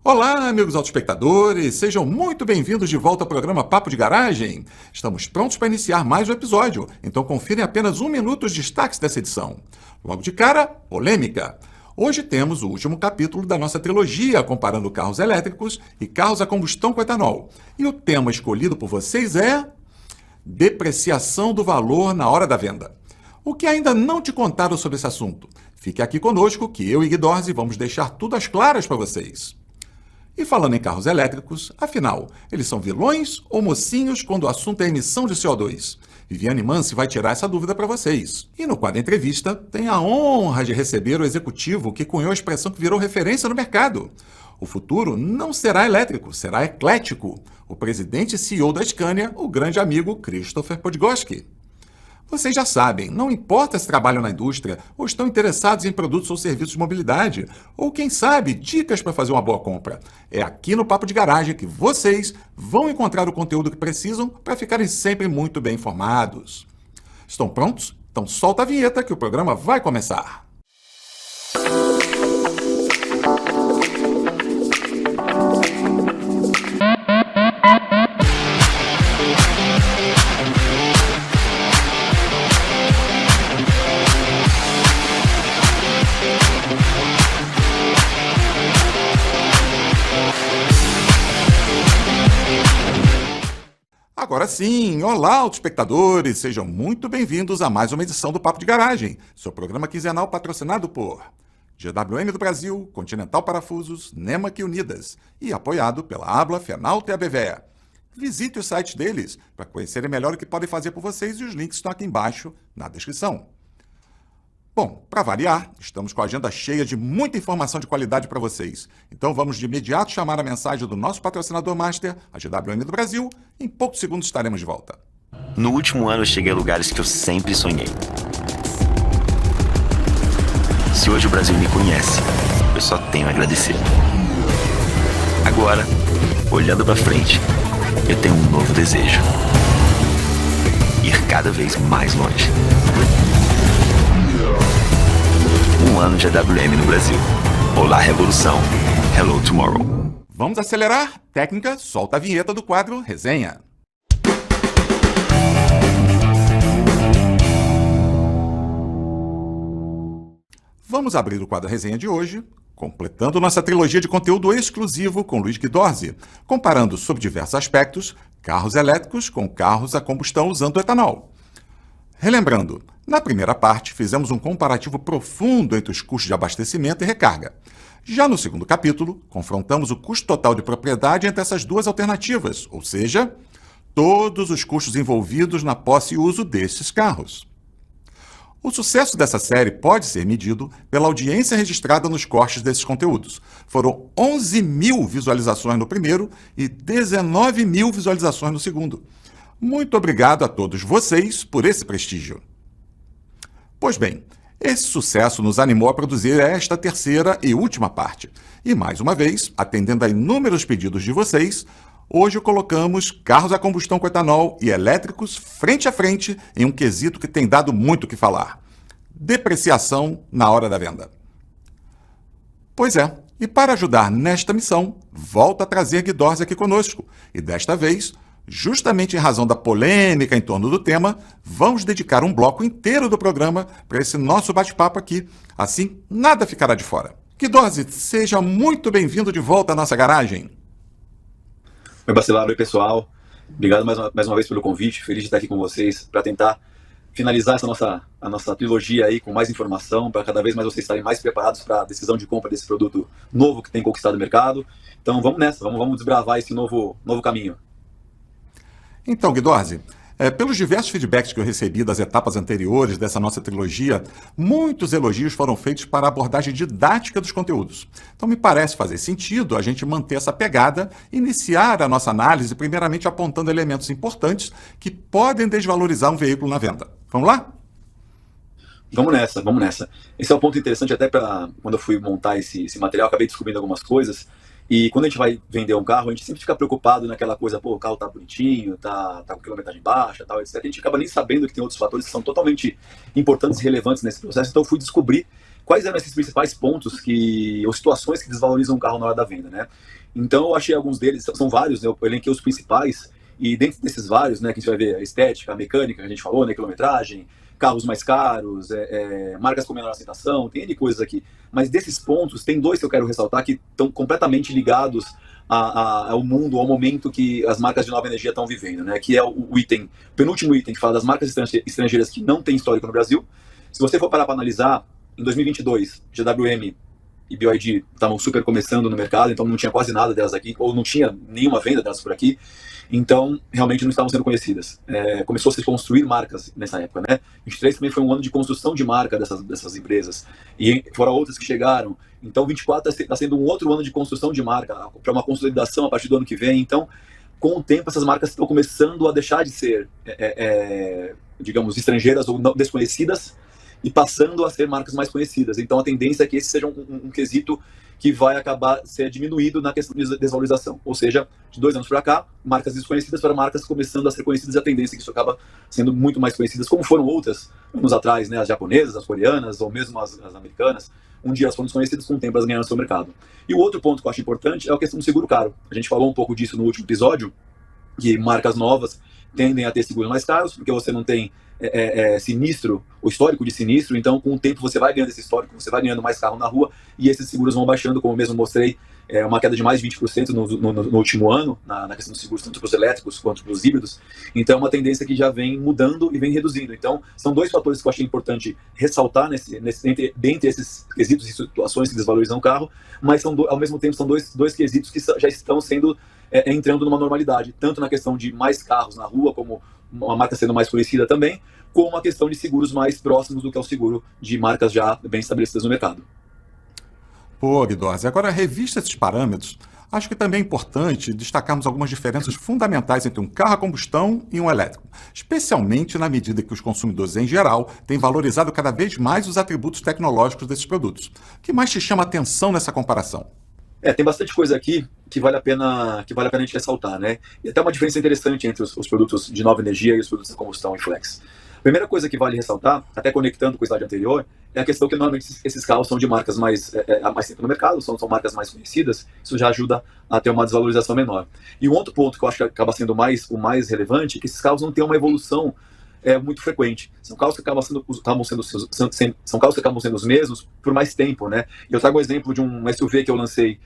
Olá, amigos autoespectadores, sejam muito bem-vindos de volta ao programa Papo de Garagem. Estamos prontos para iniciar mais um episódio, então confirem apenas 1 minuto os destaques dessa edição. Logo de cara, polêmica. Hoje temos o último capítulo da nossa trilogia comparando carros elétricos e carros a combustão com etanol. E o tema escolhido por vocês é depreciação do valor na hora da venda. O que ainda não te contaram sobre esse assunto? Fique aqui conosco que eu e Guidorzi vamos deixar tudo às claras para vocês. E falando em carros elétricos, afinal, eles são vilões ou mocinhos quando o assunto é emissão de CO2? Viviane Mansi vai tirar essa dúvida para vocês. E no quadro Entrevista, tem a honra de receber o executivo que cunhou a expressão que virou referência no mercado. O futuro não será elétrico, será eclético. O presidente e CEO da Scania, o grande amigo Christopher Podgorski. Vocês já sabem, não importa se trabalham na indústria ou estão interessados em produtos ou serviços de mobilidade, ou quem sabe, dicas para fazer uma boa compra. É aqui no Papo de Garagem que vocês vão encontrar o conteúdo que precisam para ficarem sempre muito bem informados. Estão prontos? Então solta a vinheta que o programa vai começar. Agora sim, olá, autoespectadores, sejam muito bem-vindos a mais uma edição do Papo de Garagem, seu programa quinzenal patrocinado por GWM do Brasil, Continental Parafusos, Nemac Unidas e apoiado pela Abla, Fenalta e ABVEA. Visite o site deles para conhecerem melhor o que podem fazer por vocês e os links estão aqui embaixo na descrição. Bom, para variar, estamos com a agenda cheia de muita informação de qualidade para vocês. Então vamos de imediato chamar a mensagem do nosso patrocinador master, a GWM do Brasil. Em poucos segundos estaremos de volta. No último ano eu cheguei a lugares que eu sempre sonhei. Se hoje o Brasil me conhece, eu só tenho a agradecer. Agora, olhando para frente, eu tenho um novo desejo. Ir cada vez mais longe. Um ano de AWM no Brasil. Olá, Revolução. Hello, Tomorrow. Vamos acelerar? Técnica, solta a vinheta do quadro Resenha. Vamos abrir o quadro Resenha de hoje, completando nossa trilogia de conteúdo exclusivo com Luiz Guidorzi, comparando sob diversos aspectos carros elétricos com carros a combustão usando etanol. Relembrando, na primeira parte, fizemos um comparativo profundo entre os custos de abastecimento e recarga. Já no segundo capítulo, confrontamos o custo total de propriedade entre essas duas alternativas, ou seja, todos os custos envolvidos na posse e uso destes carros. O sucesso dessa série pode ser medido pela audiência registrada nos cortes desses conteúdos. Foram 11 mil visualizações no primeiro e 19 mil visualizações no segundo. Muito obrigado a todos vocês por esse prestígio. Pois bem, esse sucesso nos animou a produzir esta terceira e última parte. E mais uma vez, atendendo a inúmeros pedidos de vocês, hoje colocamos carros a combustão com etanol e elétricos frente a frente em um quesito que tem dado muito o que falar: depreciação na hora da venda. Pois é, e para ajudar nesta missão, volto a trazer Guidorzi aqui conosco, e desta vez, justamente em razão da polêmica em torno do tema, vamos dedicar um bloco inteiro do programa para esse nosso bate-papo aqui. Assim, nada ficará de fora. Guidorzi, seja muito bem-vindo de volta à nossa garagem. Oi, Bacelar, oi, pessoal. Obrigado mais uma vez pelo convite. Feliz de estar aqui com vocês para tentar finalizar a nossa trilogia aí com mais informação, para cada vez mais vocês estarem mais preparados para a decisão de compra desse produto novo que tem conquistado o mercado. Então vamos nessa, vamos desbravar esse novo caminho. Então, Guidorzi, pelos diversos feedbacks que eu recebi das etapas anteriores dessa nossa trilogia, muitos elogios foram feitos para a abordagem didática dos conteúdos. Então, me parece fazer sentido a gente manter essa pegada e iniciar a nossa análise, primeiramente apontando elementos importantes que podem desvalorizar um veículo na venda. Vamos lá? Vamos nessa. Esse é um ponto interessante, até para quando eu fui montar esse material, acabei descobrindo algumas coisas. E quando a gente vai vender um carro, a gente sempre fica preocupado naquela coisa, pô, o carro tá bonitinho, tá com quilometragem baixa, tal, etc. A gente acaba nem sabendo que tem outros fatores que são totalmente importantes e relevantes nesse processo. Então eu fui descobrir quais eram esses principais pontos ou situações que desvalorizam o carro na hora da venda, né? Então eu achei alguns deles, são vários, né? Eu elenquei os principais, e dentro desses vários, né, que a gente vai ver a estética, a mecânica, que a gente falou, né, quilometragem, carros mais caros, marcas com menor aceitação, tem N coisas aqui. Mas desses pontos, tem dois que eu quero ressaltar que estão completamente ligados ao mundo, ao momento que as marcas de nova energia estão vivendo, né? Que é o penúltimo item, que fala das marcas estrangeiras que não têm histórico no Brasil. Se você for parar para analisar, em 2022, GWM e BYD estavam super começando no mercado, então não tinha quase nada delas aqui, ou não tinha nenhuma venda delas por aqui. Então, realmente não estavam sendo conhecidas. Começou a se construir marcas nessa época, né? 23 também foi um ano de construção de marca dessas empresas. E foram outras que chegaram. Então, 24 está sendo um outro ano de construção de marca, para uma consolidação a partir do ano que vem. Então, com o tempo, essas marcas estão começando a deixar de ser, digamos, estrangeiras ou não, desconhecidas, e passando a ser marcas mais conhecidas. Então, a tendência é que esse seja um quesito que vai acabar ser diminuído na questão de desvalorização. Ou seja, de 2 anos para cá, marcas desconhecidas para marcas começando a ser conhecidas, e a tendência é que isso acaba sendo muito mais conhecidas, como foram outras anos atrás, né? As japonesas, as coreanas, ou mesmo as americanas. Um dia elas foram desconhecidas, com o tempo elas ganharam seu mercado. E o outro ponto que eu acho importante é a questão do seguro caro. A gente falou um pouco disso no último episódio, que marcas novas tendem a ter seguros mais caros, porque você não tem sinistro, o histórico de sinistro, então com o tempo você vai ganhando esse histórico, você vai ganhando mais carro na rua, e esses seguros vão baixando, como eu mesmo mostrei, uma queda de mais de 20% no último ano, na questão dos seguros, tanto para os elétricos quanto para os híbridos. Então é uma tendência que já vem mudando e vem reduzindo. Então são dois fatores que eu achei importante ressaltar dentre esses quesitos e situações que desvalorizam o carro, mas ao mesmo tempo são dois quesitos que já estão sendo entrando numa normalidade, tanto na questão de mais carros na rua, como uma marca sendo mais conhecida também, como a questão de seguros mais próximos do que é o seguro de marcas já bem estabelecidas no mercado. Pô, Guidorzi, agora, revista esses parâmetros, acho que também é importante destacarmos algumas diferenças fundamentais entre um carro a combustão e um elétrico, especialmente na medida que os consumidores em geral têm valorizado cada vez mais os atributos tecnológicos desses produtos. O que mais te chama a atenção nessa comparação? Tem bastante coisa aqui que vale a pena a gente ressaltar, né? E até uma diferença interessante entre os produtos de nova energia e os produtos de combustão e flex. A primeira coisa que vale ressaltar, até conectando com o slide anterior, é a questão que normalmente esses carros são de marcas há mais tempo no mercado, são marcas mais conhecidas, isso já ajuda a ter uma desvalorização menor. E um outro ponto que eu acho que acaba sendo o mais relevante é que esses carros não têm uma evolução muito frequente. São carros que acabam sendo os mesmos por mais tempo, né? E eu trago um exemplo de um SUV que eu lancei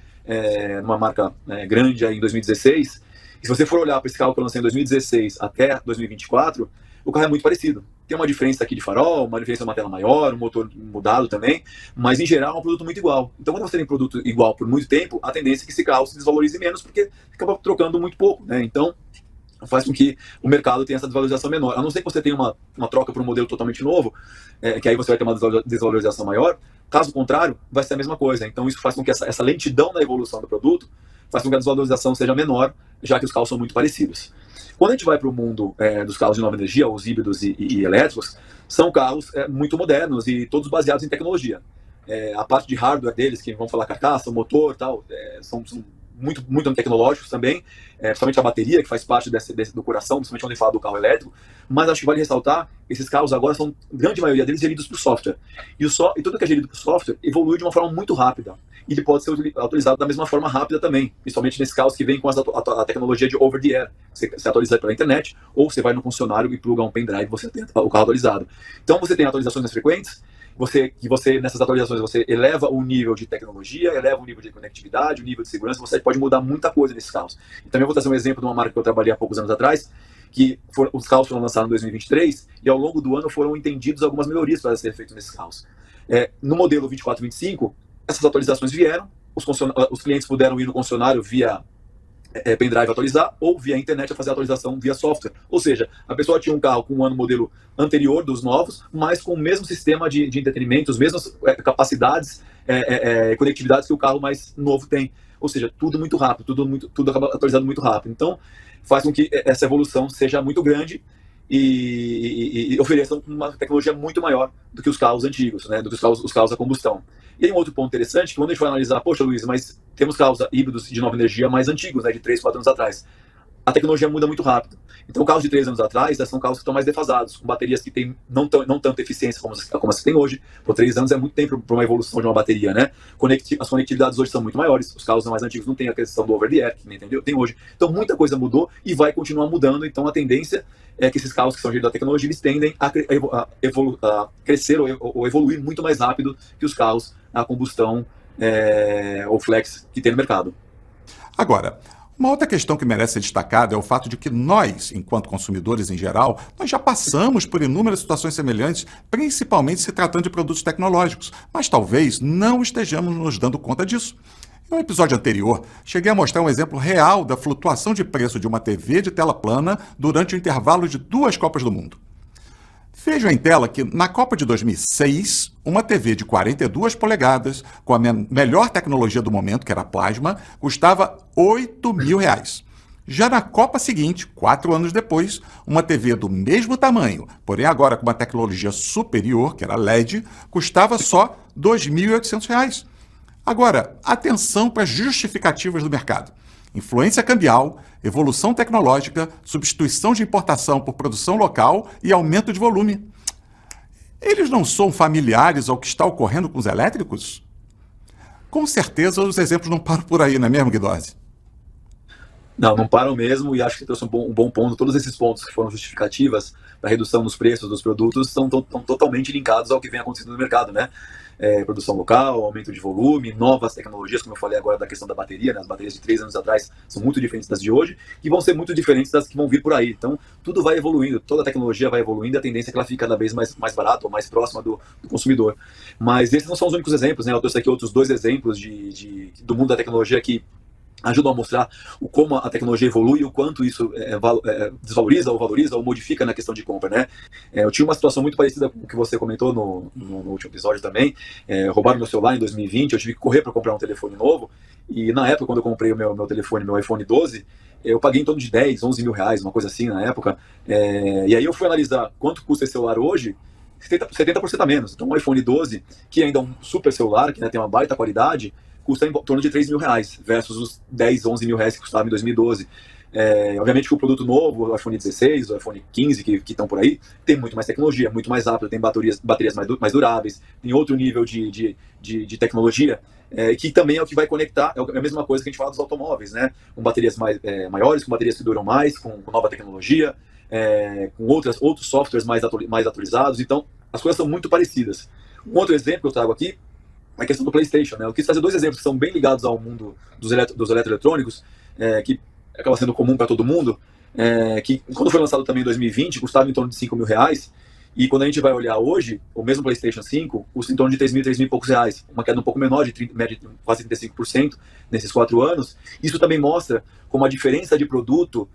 numa marca grande aí em 2016. E se você for olhar para esse carro que eu lancei em 2016 até 2024, o carro é muito parecido. Tem uma diferença aqui de farol, uma diferença de uma tela maior, um motor mudado também, mas em geral é um produto muito igual. Então, quando você tem um produto igual por muito tempo, a tendência é que esse carro se desvalorize menos, porque acaba trocando muito pouco, né? Então, faz com que o mercado tenha essa desvalorização menor. A não ser que você tenha uma troca por um modelo totalmente novo, que aí você vai ter uma desvalorização maior. Caso contrário, vai ser a mesma coisa. Então isso faz com que essa lentidão na evolução do produto faz com que a desvalorização seja menor, já que os carros são muito parecidos. Quando a gente vai para o mundo dos carros de nova energia, os híbridos e elétricos, são carros muito modernos e todos baseados em tecnologia. A parte de hardware deles, que vamos falar carcaça, motor, tal, são muito tecnológicos também, principalmente a bateria, que faz parte do coração, principalmente quando a gente fala do carro elétrico. Mas acho que vale ressaltar, esses carros agora são, grande maioria deles, geridos por software. E tudo que é gerido por software evolui de uma forma muito rápida. E ele pode ser atualizado da mesma forma rápida também, principalmente nesses carros que vem com a tecnologia de over-the-air. Você atualiza pela internet, ou você vai no concessionário e pluga um pendrive e você tem o carro atualizado. Então você tem atualizações mais frequentes, nessas atualizações, você eleva o nível de tecnologia, eleva o nível de conectividade, o nível de segurança, você pode mudar muita coisa nesses carros. E também eu vou trazer um exemplo de uma marca que eu trabalhei há poucos anos atrás, que os carros foram lançados em 2023 e ao longo do ano foram entendidos algumas melhorias para serem feitas nesses carros. No modelo 24 e 25, essas atualizações vieram, os clientes puderam ir no concessionário via pendrive atualizar, ou via internet a fazer a atualização via software. Ou seja, a pessoa tinha um carro com um ano modelo anterior dos novos, mas com o mesmo sistema de entretenimento, as mesmas capacidades, conectividades que o carro mais novo tem. Ou seja, tudo muito rápido, tudo acaba atualizado muito rápido. Então, faz com que essa evolução seja muito grande e ofereçam uma tecnologia muito maior do que os carros antigos, né, do que os carros a combustão. E aí um outro ponto interessante, que quando a gente vai analisar, poxa Luiz, mas temos carros híbridos de nova energia mais antigos, né, de 3, 4 anos atrás. a tecnologia muda muito rápido. Então, carros de 3 anos atrás são carros que estão mais defasados, com baterias que têm não tanta eficiência como as que tem hoje. Por 3 anos é muito tempo para uma evolução de uma bateria, né? As conectividades hoje são muito maiores, os carros mais antigos não têm a questão do over-the-air, que nem tem hoje. Então, muita coisa mudou e vai continuar mudando. Então, a tendência é que esses carros que são gerados da tecnologia, eles tendem a crescer ou evoluir muito mais rápido que os carros a combustão ou flex que tem no mercado. Agora, uma outra questão que merece ser destacada é o fato de que nós, enquanto consumidores em geral, nós já passamos por inúmeras situações semelhantes, principalmente se tratando de produtos tecnológicos, mas talvez não estejamos nos dando conta disso. Em um episódio anterior, cheguei a mostrar um exemplo real da flutuação de preço de uma TV de tela plana durante o intervalo de 2 Copas do Mundo. Vejam em tela que, na Copa de 2006, uma TV de 42 polegadas, com a melhor tecnologia do momento, que era plasma, custava R$8.000. Já na Copa seguinte, 4 anos depois, uma TV do mesmo tamanho, porém agora com uma tecnologia superior, que era LED, custava só R$2.800. Agora, atenção para as justificativas do mercado. Influência cambial, evolução tecnológica, substituição de importação por produção local e aumento de volume. Eles não são familiares ao que está ocorrendo com os elétricos? Com certeza os exemplos não param por aí, não é mesmo, Guidozzi? Não param mesmo, e acho que trouxe um bom ponto. Todos esses pontos que foram justificativas da redução dos preços dos produtos estão totalmente linkados ao que vem acontecendo no mercado, né? Produção local, aumento de volume, novas tecnologias, como eu falei agora da questão da bateria, né? As baterias de 3 anos atrás são muito diferentes das de hoje, e vão ser muito diferentes das que vão vir por aí. Então, tudo vai evoluindo, toda a tecnologia vai evoluindo, a tendência é que ela fique cada vez mais barata ou mais próxima do consumidor. Mas esses não são os únicos exemplos, né? Eu trouxe aqui outros 2 exemplos do mundo da tecnologia que ajudam a mostrar como a tecnologia evolui e o quanto isso desvaloriza ou valoriza ou modifica na questão de compra, né? Eu tive uma situação muito parecida com o que você comentou no último episódio também. Roubaram meu celular em 2020, eu tive que correr para comprar um telefone novo, e na época, quando eu comprei o meu telefone, meu iPhone 12, eu paguei em torno de 10, 11 mil reais, uma coisa assim na época, e aí eu fui analisar quanto custa esse celular hoje, 70% a menos. Então um iPhone 12, que ainda é um super celular, que, né, tem uma baita qualidade, custa em torno de 3 mil reais, versus os 10, 11 mil reais que custava em 2012. Obviamente que o produto novo, o iPhone 16, o iPhone 15, que estão por aí, tem muito mais tecnologia, muito mais rápido, tem baterias mais duráveis, tem outro nível de tecnologia, que também é o que vai conectar, é a mesma coisa que a gente fala dos automóveis, né? Com baterias maiores, com baterias que duram mais, com nova tecnologia, com outros softwares mais atualizados. Então, as coisas são muito parecidas. Um outro exemplo que eu trago aqui, a questão do PlayStation, né? Eu quis trazer 2 exemplos que são bem ligados ao mundo dos eletroeletrônicos, que acaba sendo comum para todo mundo, que quando foi lançado também em 2020, custava em torno de 5 mil reais, e quando a gente vai olhar hoje, o mesmo PlayStation 5 custa em torno de 3 mil e poucos reais, uma queda um pouco menor, média de quase 35% nesses 4 anos. Isso também mostra como a diferença de produto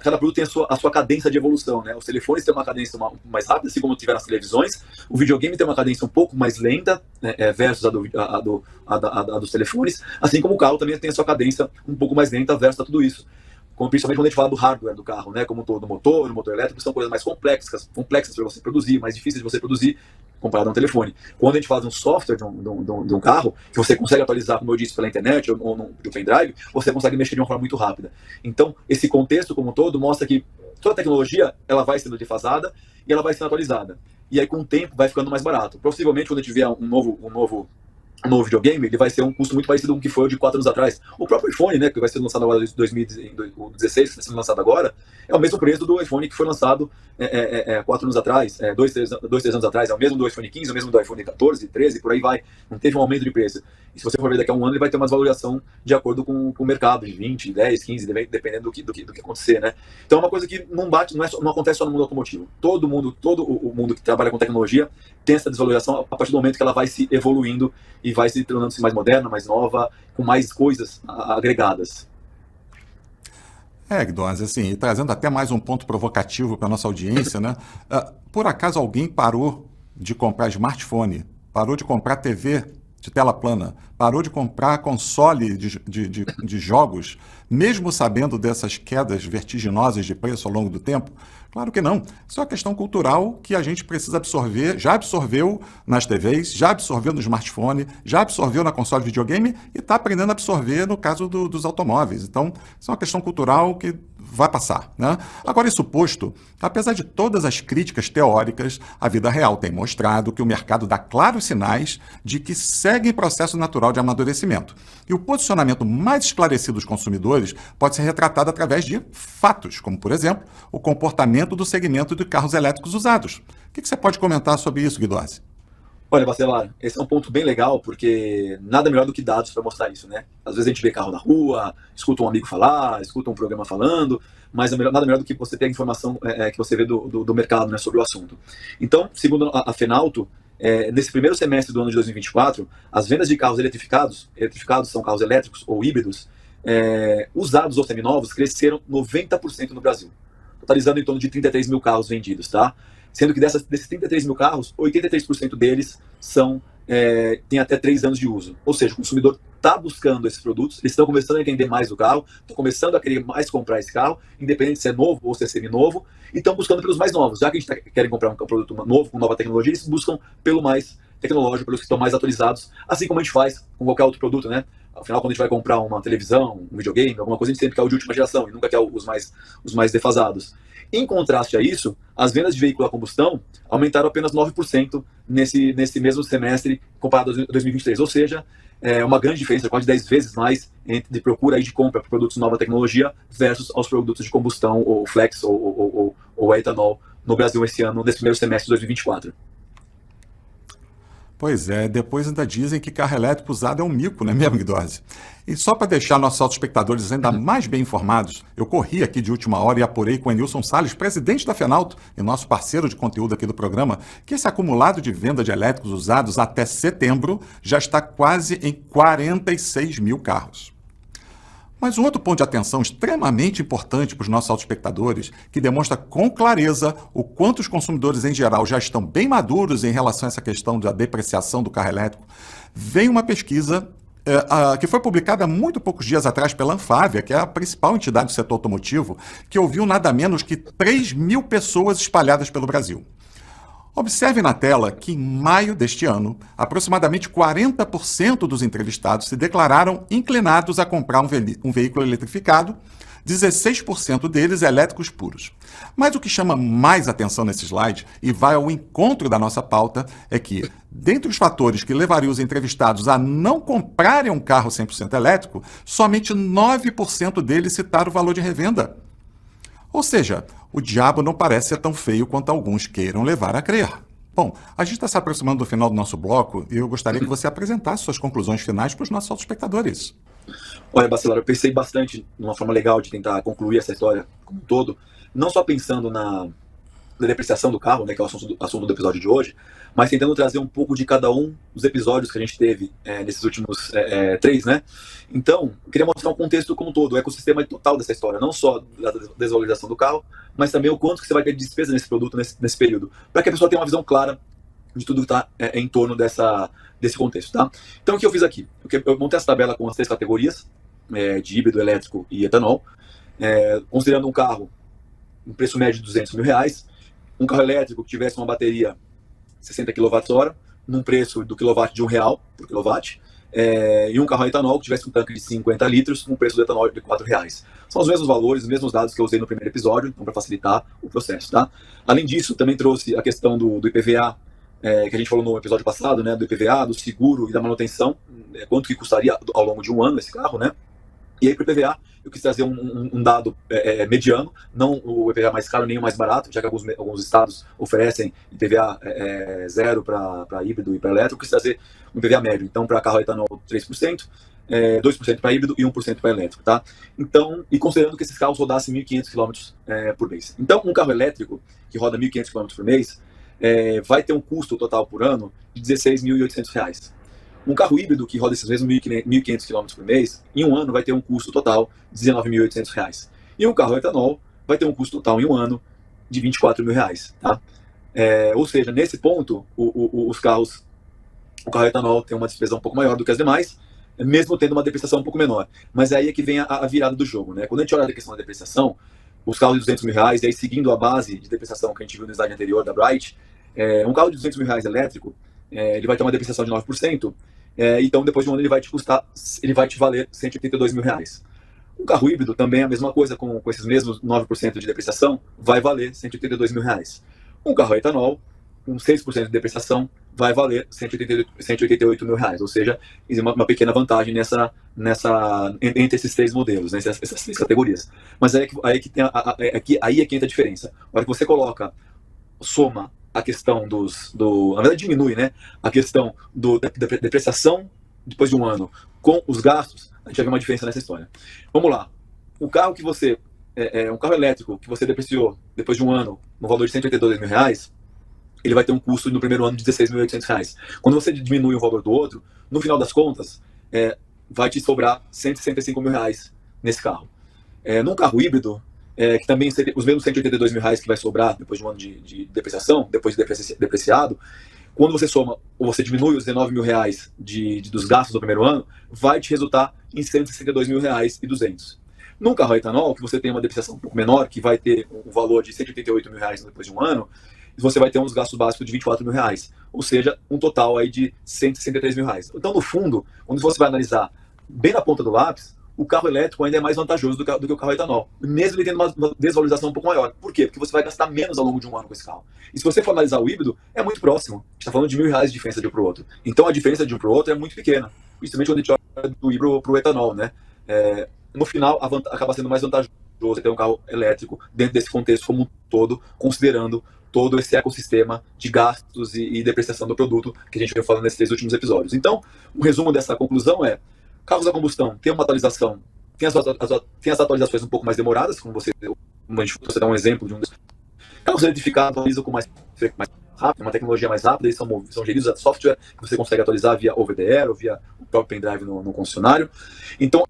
cada produto tem a sua cadência de evolução, né? Os telefones têm uma cadência mais rápida, assim como tiveram as televisões. O videogame tem uma cadência um pouco mais lenta, né, versus a dos telefones, assim como o carro também tem a sua cadência um pouco mais lenta versus a tudo isso. Principalmente quando a gente fala do hardware do carro, né? Como todo o motor elétrico, são coisas mais complexas para você produzir, mais difíceis de você produzir comparado a um telefone. Quando a gente fala de um software de um carro, que você consegue atualizar, como eu disse, pela internet ou no pendrive, você consegue mexer de uma forma muito rápida. Então, esse contexto como um todo mostra que toda a tecnologia ela vai sendo defasada e ela vai sendo atualizada. E aí, com o tempo, vai ficando mais barato. Possivelmente, quando a gente vier um novo videogame, ele vai ser um custo muito parecido com o que foi o de 4 anos atrás. O próprio iPhone, né, que vai ser lançado agora em 2016, que está sendo lançado agora, é o mesmo preço do iPhone que foi lançado 4 anos atrás, 3 anos atrás, é o mesmo do iPhone 15, é o mesmo do iPhone 14, 13, por aí vai. Não teve um aumento de preço. E se você for ver daqui a um ano, ele vai ter uma desvalorização de acordo com o mercado, de 20, 10, 15, dependendo do que acontecer, né? Então é uma coisa que não acontece só no mundo automotivo. Todo o mundo que trabalha com tecnologia tem essa desvalorização a partir do momento que ela vai se evoluindo e vai se tornando-se mais moderna, mais nova, com mais coisas agregadas. Guidozzi, assim, e trazendo até mais um ponto provocativo para a nossa audiência, né? Por acaso alguém parou de comprar smartphone, parou de comprar TV de tela plana, parou de comprar console de jogos, mesmo sabendo dessas quedas vertiginosas de preço ao longo do tempo? Claro que não. Isso é uma questão cultural que a gente precisa absorver, já absorveu nas TVs, já absorveu no smartphone, já absorveu na console de videogame e está aprendendo a absorver no caso dos automóveis. Então, isso é uma questão cultural que vai passar, né? Agora, isso posto, apesar de todas as críticas teóricas, a vida real tem mostrado que o mercado dá claros sinais de que segue em processo natural de amadurecimento. E o posicionamento mais esclarecido dos consumidores pode ser retratado através de fatos, como, por exemplo, o comportamento do segmento de carros elétricos usados. O que você pode comentar sobre isso, Guidozzi? Olha, Bacelar, esse é um ponto bem legal, porque nada melhor do que dados para mostrar isso, né? Às vezes a gente vê carro na rua, escuta um amigo falar, escuta um programa falando, mas nada melhor do que você ter a informação que você vê do mercado, né, sobre o assunto. Então, segundo a Fenauto, nesse primeiro semestre do ano de 2024, as vendas de carros eletrificados são carros elétricos ou híbridos, usados ou seminovos, cresceram 90% no Brasil, totalizando em torno de 33 mil carros vendidos, tá? Sendo que desses 33 mil carros, 83% deles têm até 3 anos de uso. Ou seja, o consumidor está buscando esses produtos, eles estão começando a entender mais do carro, estão começando a querer mais comprar esse carro, independente se é novo ou se é seminovo, e estão buscando pelos mais novos. Já que a gente quer comprar um produto novo, com nova tecnologia, eles buscam pelo mais tecnológico, pelos que estão mais atualizados, assim como a gente faz com qualquer outro produto, né? Afinal, quando a gente vai comprar uma televisão, um videogame, alguma coisa, a gente sempre quer o de última geração e nunca quer os mais defasados. Em contraste a isso, as vendas de veículo a combustão aumentaram apenas 9% nesse mesmo semestre comparado a 2023. Ou seja, uma grande diferença, quase 10 vezes mais, de procura e de compra por produtos de nova tecnologia versus aos produtos de combustão, ou flex, ou etanol, no Brasil esse ano, nesse primeiro semestre de 2024. Pois é, depois ainda dizem que carro elétrico usado é um mico, não é mesmo, Guidozzi? E só para deixar nossos autoespectadores ainda mais bem informados, eu corri aqui de última hora e apurei com o Enilson Salles, presidente da Fenauto e nosso parceiro de conteúdo aqui do programa, que esse acumulado de venda de elétricos usados até setembro já está quase em 46 mil carros. Mas um outro ponto de atenção extremamente importante para os nossos autoespectadores, que demonstra com clareza o quanto os consumidores em geral já estão bem maduros em relação a essa questão da depreciação do carro elétrico, vem uma pesquisa que foi publicada há muito poucos dias atrás pela Anfávia, que é a principal entidade do setor automotivo, que ouviu nada menos que 3 mil pessoas espalhadas pelo Brasil. Observe na tela que, em maio deste ano, aproximadamente 40% dos entrevistados se declararam inclinados a comprar um veículo eletrificado, 16% deles elétricos puros. Mas o que chama mais atenção nesse slide, e vai ao encontro da nossa pauta, é que, dentre os fatores que levariam os entrevistados a não comprarem um carro 100% elétrico, somente 9% deles citaram o valor de revenda. Ou seja, o diabo não parece ser tão feio quanto alguns queiram levar a crer. Bom, a gente está se aproximando do final do nosso bloco e eu gostaria que você apresentasse suas conclusões finais para os nossos espectadores. Olha, Bacelar, eu pensei bastante numa forma legal de tentar concluir essa história como um todo, não só pensando na depreciação do carro, né, que é o assunto do episódio de hoje, mas tentando trazer um pouco de cada um dos episódios que a gente teve nesses últimos 3, né? Então, eu queria mostrar um contexto como um todo, o ecossistema total dessa história, não só da desvalorização do carro, mas também o quanto que você vai ter de despesa nesse produto nesse período, para que a pessoa tenha uma visão clara de tudo que está em torno desse contexto, tá? Então, o que eu fiz aqui? Eu montei essa tabela com as 3 categorias, de híbrido, elétrico e etanol, considerando um carro, um preço médio de R$200 mil, um carro elétrico que tivesse uma bateria 60 kWh, num preço do quilowatt de R$1 por quilowatt, e um carro a etanol que tivesse um tanque de 50 litros, com um preço do etanol de R$4. São os mesmos valores, os mesmos dados que eu usei no primeiro episódio, então para facilitar o processo, tá? Além disso, também trouxe a questão do IPVA, que a gente falou no episódio passado, né, do IPVA, do seguro e da manutenção, quanto que custaria ao longo de um ano esse carro, né? E aí, para o IPVA, eu quis trazer um dado mediano, não o IPVA mais caro nem o mais barato, já que alguns estados oferecem IPVA zero para híbrido e para elétrico. Eu quis trazer um IPVA médio. Então, para carro etanol, 3%, 2% para híbrido e 1% para elétrico. Tá? Então, e considerando que esses carros rodassem 1.500 km por mês. Então, um carro elétrico que roda 1.500 km por mês vai ter um custo total por ano de R$16.800. Um carro híbrido que roda esses mesmos 1.500 km por mês, em um ano vai ter um custo total de R$19.800. E um carro etanol vai ter um custo total em um ano de R$24 mil. Tá? Ou seja, nesse ponto, o carro etanol tem uma despesa um pouco maior do que as demais, mesmo tendo uma depreciação um pouco menor. Mas aí é que vem a virada do jogo, né? Quando a gente olha a questão da depreciação, os carros de 200 mil reais, e aí seguindo a base de depreciação que a gente viu no slide anterior da Bright, um carro de 200 mil reais elétrico, ele vai ter uma depreciação de 9%, então depois de um ano ele vai te valer 182 mil reais. Um carro híbrido também é a mesma coisa, com esses mesmos 9% de depreciação, vai valer 182 mil reais. Um carro a etanol, com 6% de depreciação, vai valer 188 mil reais, ou seja, uma pequena vantagem entre esses três modelos, né, essas três categorias. Mas aí é que entra a diferença. A hora que você soma a questão na verdade diminui, né, a questão da depreciação depois de um ano com os gastos, a gente vai ver uma diferença nessa história. Vamos lá. O carro que você um carro elétrico que você depreciou depois de um ano no valor de 182 mil reais, ele vai ter um custo no primeiro ano de 16.800 reais. Quando você diminui o valor do outro, no final das contas, vai te sobrar 165 mil reais nesse carro. Num carro híbrido, que também seria os mesmos 182 mil reais que vai sobrar depois de um ano de depreciação, depois de depreciado, quando você soma ou você diminui os 19 mil reais dos gastos do primeiro ano, vai te resultar em 162 mil reais e 200. Num carro a etanol, que você tem uma depreciação um pouco menor, que vai ter um valor de 188 mil reais depois de um ano, você vai ter uns gastos básicos de 24 mil reais, ou seja, um total aí de 163 mil reais. Então, no fundo, quando você vai analisar bem na ponta do lápis, o carro elétrico ainda é mais vantajoso do que o carro etanol, mesmo ele tendo uma desvalorização um pouco maior. Por quê? Porque você vai gastar menos ao longo de um ano com esse carro. E se você for analisar o híbrido, é muito próximo. A gente está falando de R$1.000 de diferença de um para o outro. Então, a diferença de um para o outro é muito pequena, principalmente quando a gente olha do híbrido para o etanol, né? No final, acaba sendo mais vantajoso ter um carro elétrico dentro desse contexto como um todo, considerando todo esse ecossistema de gastos e depreciação do produto que a gente veio falando nesses 3 últimos episódios. Então, o resumo dessa conclusão é: carros a combustão tem uma atualização, tem as atualizações um pouco mais demoradas, como você dá um exemplo de um desses. Carros eletrificados atualizam com mais rápido, uma tecnologia mais rápida, eles são geridos a software que você consegue atualizar via over-the-air ou via o próprio pendrive no concessionário. Então,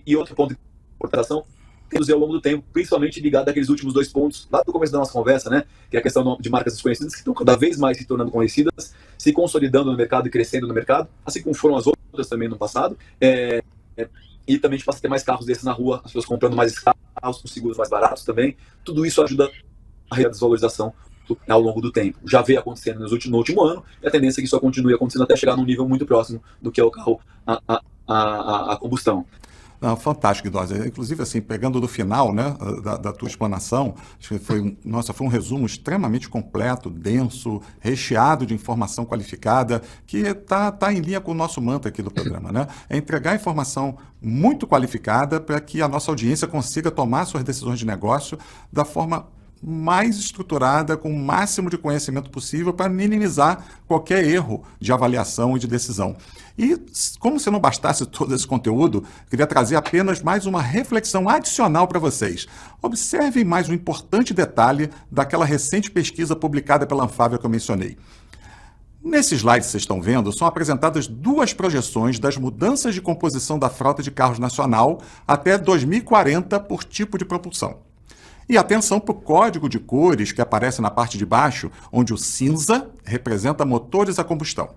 e outro ponto de importação, reduzir ao longo do tempo, principalmente ligado àqueles últimos 2 pontos lá do começo da nossa conversa, né? Que é a questão de marcas desconhecidas que estão cada vez mais se tornando conhecidas, se consolidando no mercado e crescendo no mercado, assim como foram as outras também no passado. E também a gente passa a ter mais carros desses na rua, as pessoas comprando mais carros com seguros mais baratos também. Tudo isso ajuda a desvalorização ao longo do tempo. Já veio acontecendo no último ano, e a tendência é que isso continue acontecendo até chegar num nível muito próximo do que é o carro a combustão. Não, fantástico, Guidosa. Inclusive, assim, pegando do final, né, da tua explanação, acho que foi um resumo extremamente completo, denso, recheado de informação qualificada, que está em linha com o nosso mantra aqui do programa, né? É entregar informação muito qualificada para que a nossa audiência consiga tomar suas decisões de negócio da forma mais estruturada, com o máximo de conhecimento possível para minimizar qualquer erro de avaliação e de decisão. E, como se não bastasse todo esse conteúdo, queria trazer apenas mais uma reflexão adicional para vocês. Observem mais um importante detalhe daquela recente pesquisa publicada pela Anfávia que eu mencionei. Nesse slide que vocês estão vendo, são apresentadas 2 projeções das mudanças de composição da frota de carros nacional até 2040 por tipo de propulsão. E atenção para o código de cores que aparece na parte de baixo, onde o cinza representa motores a combustão.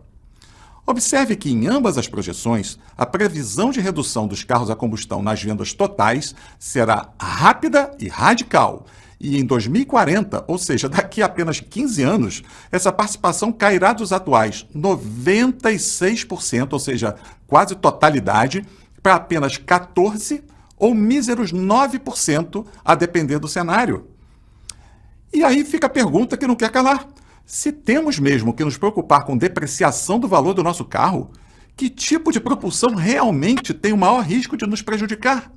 Observe que em ambas as projeções, a previsão de redução dos carros a combustão nas vendas totais será rápida e radical. E em 2040, ou seja, daqui a apenas 15 anos, essa participação cairá dos atuais 96%, ou seja, quase totalidade, para apenas 14% ou míseros 9%, a depender do cenário. E aí fica a pergunta que não quer calar. Se temos mesmo que nos preocupar com depreciação do valor do nosso carro, que tipo de propulsão realmente tem o maior risco de nos prejudicar?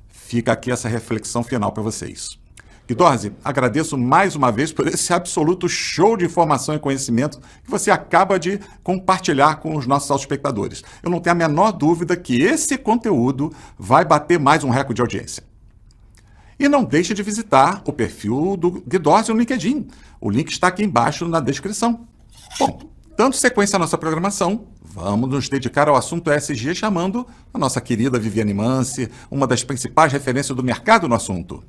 Fica aqui essa reflexão final para vocês. Guidosi, agradeço mais uma vez por esse absoluto show de informação e conhecimento que você acaba de compartilhar com os nossos espectadores. Eu não tenho a menor dúvida que esse conteúdo vai bater mais um recorde de audiência. E não deixe de visitar o perfil do Guidosi no LinkedIn. O link está aqui embaixo na descrição. Bom, dando sequência à nossa programação, vamos nos dedicar ao assunto ESG chamando a nossa querida Viviane Mansi, uma das principais referências do mercado no assunto.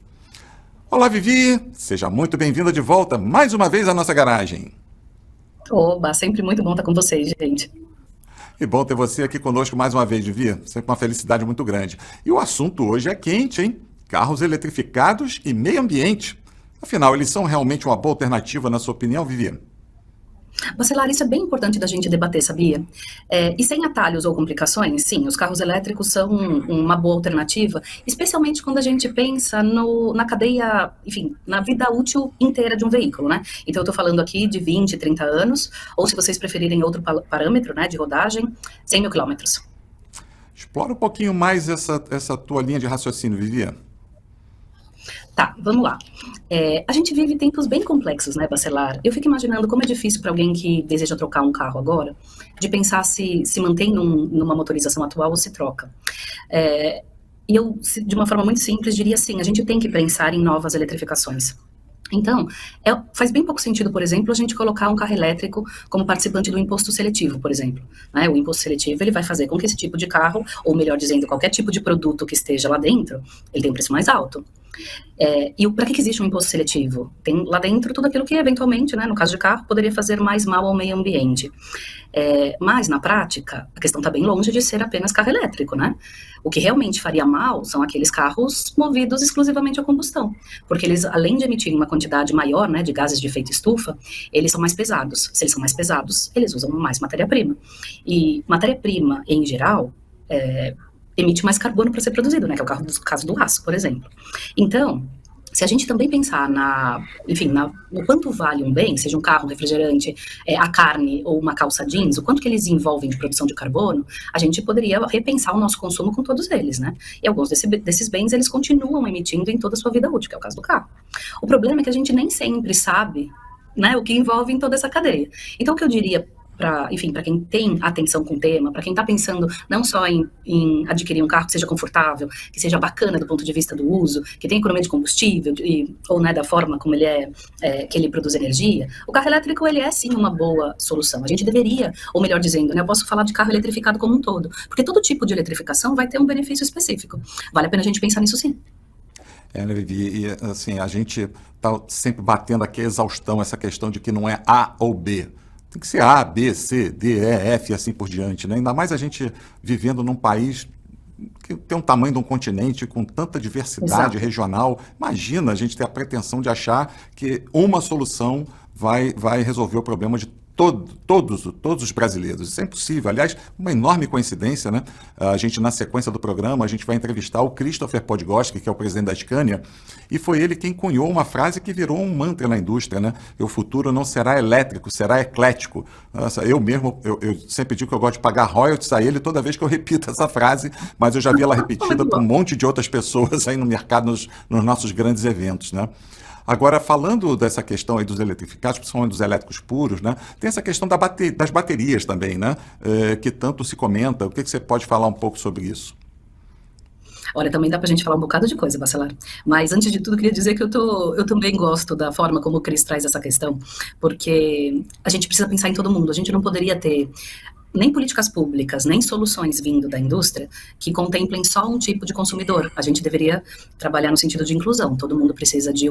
Olá, Vivi! Seja muito bem-vinda de volta mais uma vez à nossa garagem. Oba, sempre muito bom estar com vocês, gente. Que bom ter você aqui conosco mais uma vez, Vivi. Sempre uma felicidade muito grande. E o assunto hoje é quente, hein? Carros eletrificados e meio ambiente. Afinal, eles são realmente uma boa alternativa, na sua opinião, Vivi? Bacelar, isso é bem importante da gente debater, sabia? E sem atalhos ou complicações, sim, os carros elétricos são uma boa alternativa, especialmente quando a gente pensa na cadeia, enfim, na vida útil inteira de um veículo, né? Então eu estou falando aqui de 20, 30 anos, ou se vocês preferirem outro parâmetro, né, de rodagem, 100 mil quilômetros. Explora um pouquinho mais essa tua linha de raciocínio, Vivi. Tá, vamos lá. A gente vive tempos bem complexos, né, Bacelar? Eu fico imaginando como é difícil para alguém que deseja trocar um carro agora, de pensar se mantém numa motorização atual ou se troca. E eu, de uma forma muito simples, diria assim, a gente tem que pensar em novas eletrificações. Então, faz bem pouco sentido, por exemplo, a gente colocar um carro elétrico como participante do imposto seletivo, por exemplo. Né? O imposto seletivo ele vai fazer com que esse tipo de carro, ou melhor dizendo, qualquer tipo de produto que esteja lá dentro, ele tenha um preço mais alto. E para que existe um imposto seletivo? Tem lá dentro tudo aquilo que, eventualmente, né, no caso de carro, poderia fazer mais mal ao meio ambiente. Mas, na prática, a questão está bem longe de ser apenas carro elétrico, né? O que realmente faria mal são aqueles carros movidos exclusivamente a combustão, porque eles, além de emitirem uma quantidade maior, né, de gases de efeito estufa, eles são mais pesados. Se eles são mais pesados, eles usam mais matéria-prima. E matéria-prima, em geral, emite mais carbono para ser produzido, né, que é o caso do aço, por exemplo. Então, se a gente também pensar no quanto vale um bem, seja um carro, um refrigerante, a carne ou uma calça jeans, o quanto que eles envolvem de produção de carbono, a gente poderia repensar o nosso consumo com todos eles, né? E alguns desses bens, eles continuam emitindo em toda a sua vida útil, que é o caso do carro. O problema é que a gente nem sempre sabe, né, o que envolve em toda essa cadeia. Então, o que eu diria para quem tem atenção com o tema, para quem está pensando não só em adquirir um carro que seja confortável, que seja bacana do ponto de vista do uso, que tenha economia de combustível, ou né, da forma como ele que ele produz energia, o carro elétrico ele é sim uma boa solução. A gente deveria, ou melhor dizendo, né, eu posso falar de carro eletrificado como um todo, porque todo tipo de eletrificação vai ter um benefício específico. Vale a pena a gente pensar nisso sim. Né, Vivi, e assim, a gente está sempre batendo aqui a exaustão essa questão de que não é A ou B. Tem que ser A, B, C, D, E, F e assim por diante, né? Ainda mais a gente vivendo num país que tem um tamanho de um continente com tanta diversidade regional. Imagina a gente ter a pretensão de achar que uma solução vai resolver o problema de todos os brasileiros. Isso é impossível. Aliás, uma enorme coincidência, né? A gente, na sequência do programa, a gente vai entrevistar o Christopher Podgorski, que é o presidente da Scania, e foi ele quem cunhou uma frase que virou um mantra na indústria, né? O futuro não será elétrico, será eclético. Nossa, eu sempre digo que eu gosto de pagar royalties a ele toda vez que eu repito essa frase, mas eu já vi ela repetida por um monte de outras pessoas aí no mercado, nos nossos grandes eventos, né? Agora, falando dessa questão aí dos eletrificados, principalmente dos elétricos puros, né? Tem essa questão das baterias também, né? Que tanto se comenta. O que você pode falar um pouco sobre isso? Olha, também dá pra gente falar um bocado de coisa, Bacelar. Mas, antes de tudo, queria dizer que eu também gosto da forma como o Cris traz essa questão, porque a gente precisa pensar em todo mundo. A gente não poderia ter nem políticas públicas, nem soluções vindo da indústria que contemplem só um tipo de consumidor. A gente deveria trabalhar no sentido de inclusão. Todo mundo precisa de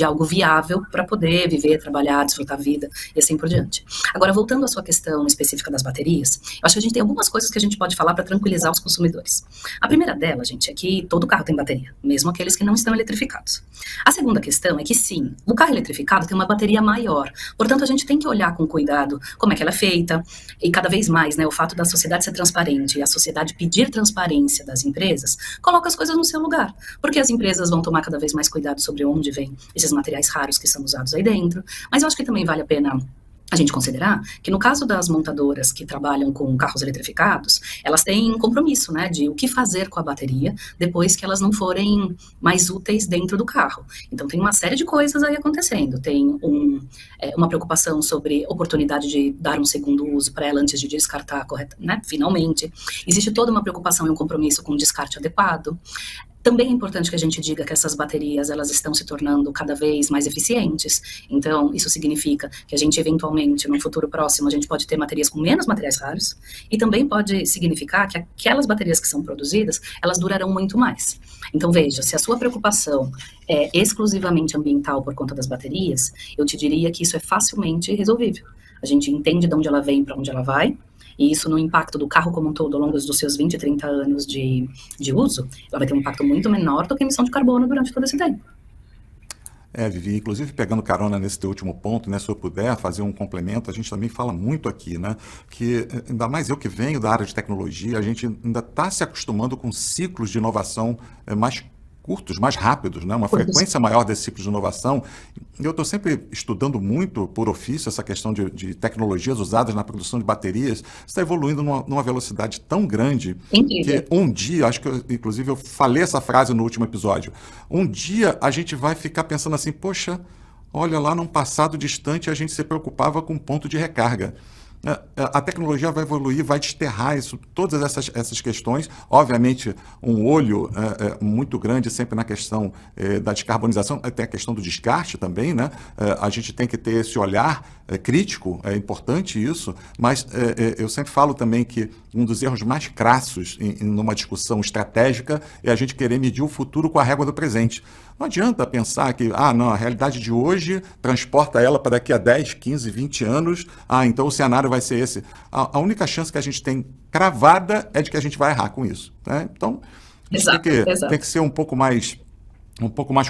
algo viável para poder viver, trabalhar, desfrutar a vida e assim por diante. Agora, voltando à sua questão específica das baterias, eu acho que a gente tem algumas coisas que a gente pode falar para tranquilizar os consumidores. A primeira delas, gente, é que todo carro tem bateria, mesmo aqueles que não estão eletrificados. A segunda questão é que, sim, o carro eletrificado tem uma bateria maior. Portanto, a gente tem que olhar com cuidado como é que ela é feita e cada vez mais, né, o fato da sociedade ser transparente e a sociedade pedir transparência das empresas, coloca as coisas no seu lugar, porque as empresas vão tomar cada vez mais cuidado sobre onde vêm esses materiais raros que são usados aí dentro, mas eu acho que também vale a pena a gente considerar que no caso das montadoras que trabalham com carros eletrificados, elas têm um compromisso, né, de o que fazer com a bateria depois que elas não forem mais úteis dentro do carro. Então tem uma série de coisas aí acontecendo, tem uma preocupação sobre oportunidade de dar um segundo uso para ela antes de descartar, correto, né, finalmente. Existe toda uma preocupação e um compromisso com o descarte adequado. Também é importante que a gente diga que essas baterias, elas estão se tornando cada vez mais eficientes. Então, isso significa que a gente, eventualmente, num futuro próximo, a gente pode ter baterias com menos materiais raros. E também pode significar que aquelas baterias que são produzidas, elas durarão muito mais. Então, veja, se a sua preocupação é exclusivamente ambiental por conta das baterias, eu te diria que isso é facilmente resolvível. A gente entende de onde ela vem para onde ela vai, e isso no impacto do carro como um todo ao longo dos seus 20, 30 anos de uso, ela vai ter um impacto muito menor do que a emissão de carbono durante todo esse tempo. Vivi, inclusive pegando carona nesse teu último ponto, né, se eu puder fazer um complemento, a gente também fala muito aqui, né, que ainda mais eu que venho da área de tecnologia, a gente ainda está se acostumando com ciclos de inovação mais curtos, mais rápidos, né? Uma frequência maior desse ciclo de inovação. Eu estou sempre estudando muito, por ofício, essa questão de tecnologias usadas na produção de baterias. Está evoluindo numa velocidade tão grande que um dia, acho que inclusive eu falei essa frase no último episódio, um dia a gente vai ficar pensando assim, poxa, olha lá, num passado distante a gente se preocupava com ponto de recarga. A tecnologia vai evoluir, vai desterrar isso, todas essas questões. Obviamente, um olho muito grande sempre na questão da descarbonização, tem a questão do descarte também, né? A gente tem que ter esse olhar crítico, é importante isso, mas eu sempre falo também que um dos erros mais crassos numa discussão estratégica é a gente querer medir o futuro com a régua do presente. Não adianta pensar que, não, a realidade de hoje transporta ela para daqui a 10, 15, 20 anos, então o cenário vai ser esse. A única chance que a gente tem cravada é de que a gente vai errar com isso, né? Então, a gente tem que ser um pouco mais